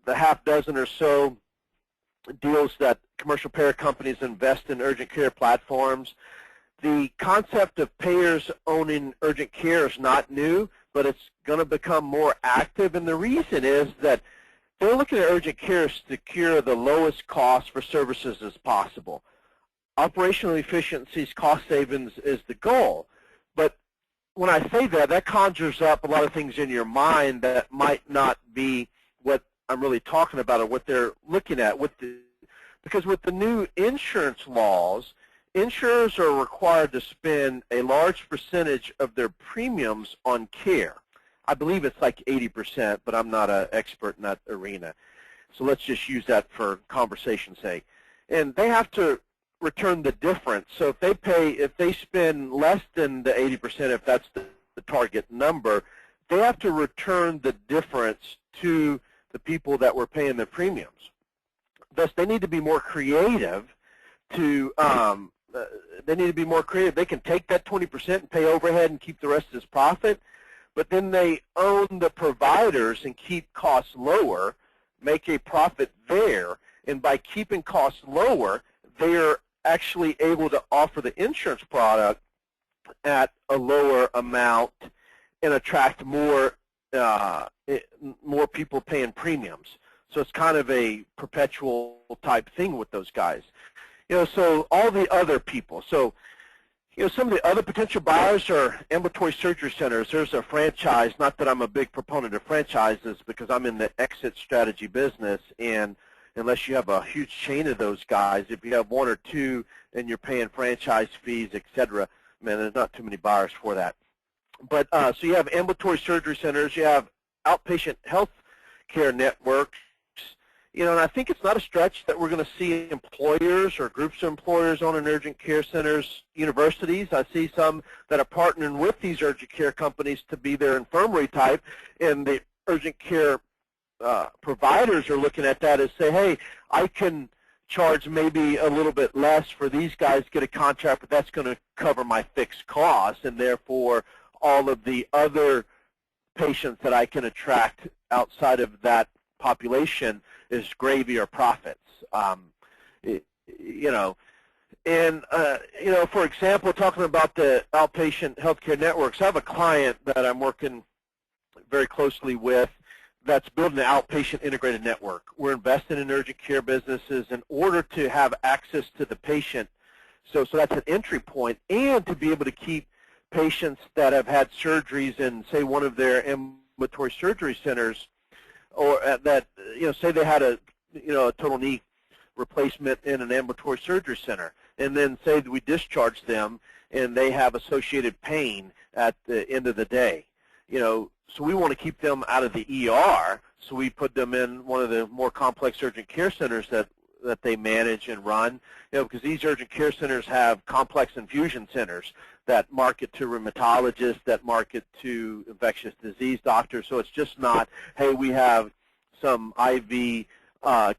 half dozen or so deals that commercial payer companies invest in urgent care platforms. The concept of payers owning urgent care is not new, but it's going to become more active, and the reason is that they're looking at urgent care to secure the lowest cost for services as possible. Operational efficiencies, cost savings is the goal, but when I say that, that conjures up a lot of things in your mind that might not be what I'm really talking about or what they're looking at. Because with the new insurance laws, insurers are required to spend a large percentage of their premiums on care. I believe it's like 80%, but I'm not an expert in that arena. So let's just use that for conversation's sake. And they have to return the difference. So if they spend less than the 80%, if that's the target number, they have to return the difference to the people that were paying their premiums. Thus, they need to be more creative They need to be more creative. They can take that 20% and pay overhead and keep the rest as profit, but then they own the providers and keep costs lower, make a profit there, and by keeping costs lower, they're actually able to offer the insurance product at a lower amount and attract more people paying premiums. So it's kind of a perpetual type thing with those guys. So all the other people. So, some of the other potential buyers are ambulatory surgery centers. There's a franchise, not that I'm a big proponent of franchises because I'm in the exit strategy business, and unless you have a huge chain of those guys, if you have one or two and you're paying franchise fees, et cetera, man, there's not too many buyers for that. But so you have ambulatory surgery centers, you have outpatient health care networks, and I think it's not a stretch that we're going to see employers or groups of employers owning urgent care centers, universities. I see some that are partnering with these urgent care companies to be their infirmary type, and the urgent care providers are looking at that as say, hey, I can charge maybe a little bit less for these guys, get a contract, but that's going to cover my fixed costs, and therefore all of the other patients that I can attract outside of that population is gravy or profits. For example, talking about the outpatient healthcare networks, I have a client that I'm working very closely with that's building an outpatient integrated network. We're investing in urgent care businesses in order to have access to the patient. So that's an entry point, and to be able to keep patients that have had surgeries in, say, one of their ambulatory surgery centers, or that, say they had a total knee replacement in an ambulatory surgery center, and then say that we discharge them and they have associated pain at the end of the day. So we want to keep them out of the ER, so we put them in one of the more complex urgent care centers that they manage and run, because these urgent care centers have complex infusion centers that market to rheumatologists, that market to infectious disease doctors. So it's just not, hey, we have some IV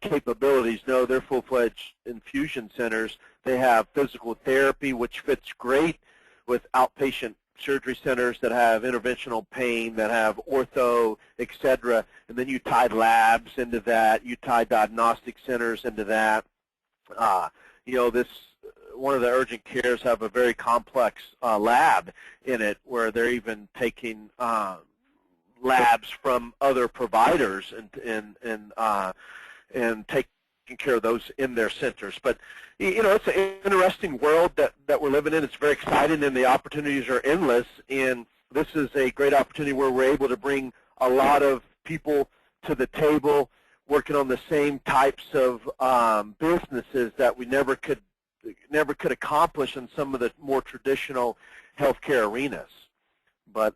capabilities. No, they're full-fledged infusion centers. They have physical therapy, which fits great with outpatient surgery centers that have interventional pain, that have ortho, et cetera, and then you tie labs into that, you tie diagnostic centers into that. One of the urgent cares have a very complex lab in it, where they're even taking labs from other providers and taking care of those in their centers. But it's an interesting world that we're living in. It's very exciting, and the opportunities are endless. And this is a great opportunity where we're able to bring a lot of people to the table working on the same types of businesses that we never could could accomplish in some of the more traditional healthcare arenas. But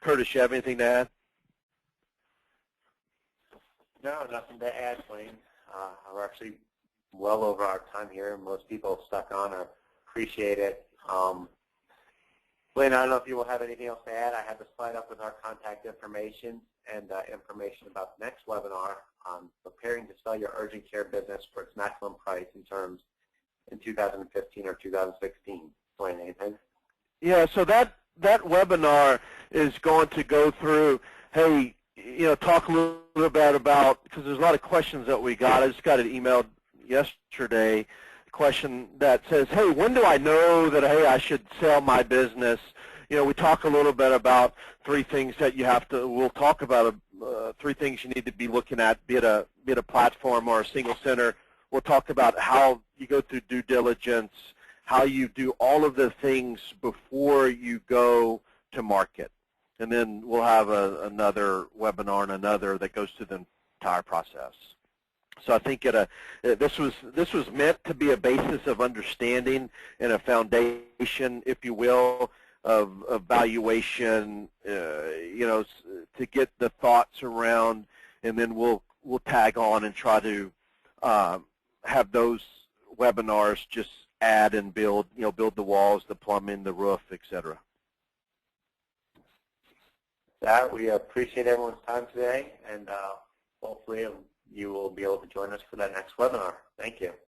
Curtis, you have anything to add? No, nothing to add, Blayne. We're actually well over our time here. Most people have stuck on. I appreciate it. Blayne, I don't know if you will have anything else to add. I have the slide up with our contact information and information about the next webinar on preparing to sell your urgent care business for its maximum price in terms in 2015 or 2016. Blayne, anything? Yeah, so that webinar is going to go through, hey, talk a little bit about, because there's a lot of questions that we got. I just got an email yesterday, a question that says, hey, when do I know that, hey, I should sell my business? We talk a little bit about three things that you have to, we'll talk about three things you need to be looking at, be it a platform or a single center. We'll talk about how you go through due diligence, how you do all of the things before you go to market. And then we'll have another webinar and another that goes through the entire process. So I think this was meant to be a basis of understanding and a foundation, if you will, of valuation, to get the thoughts around, and then we'll tag on and try to have those webinars just add and build, build the walls, the plumbing, the roof, etc. We appreciate everyone's time today, and hopefully you will be able to join us for that next webinar. Thank you.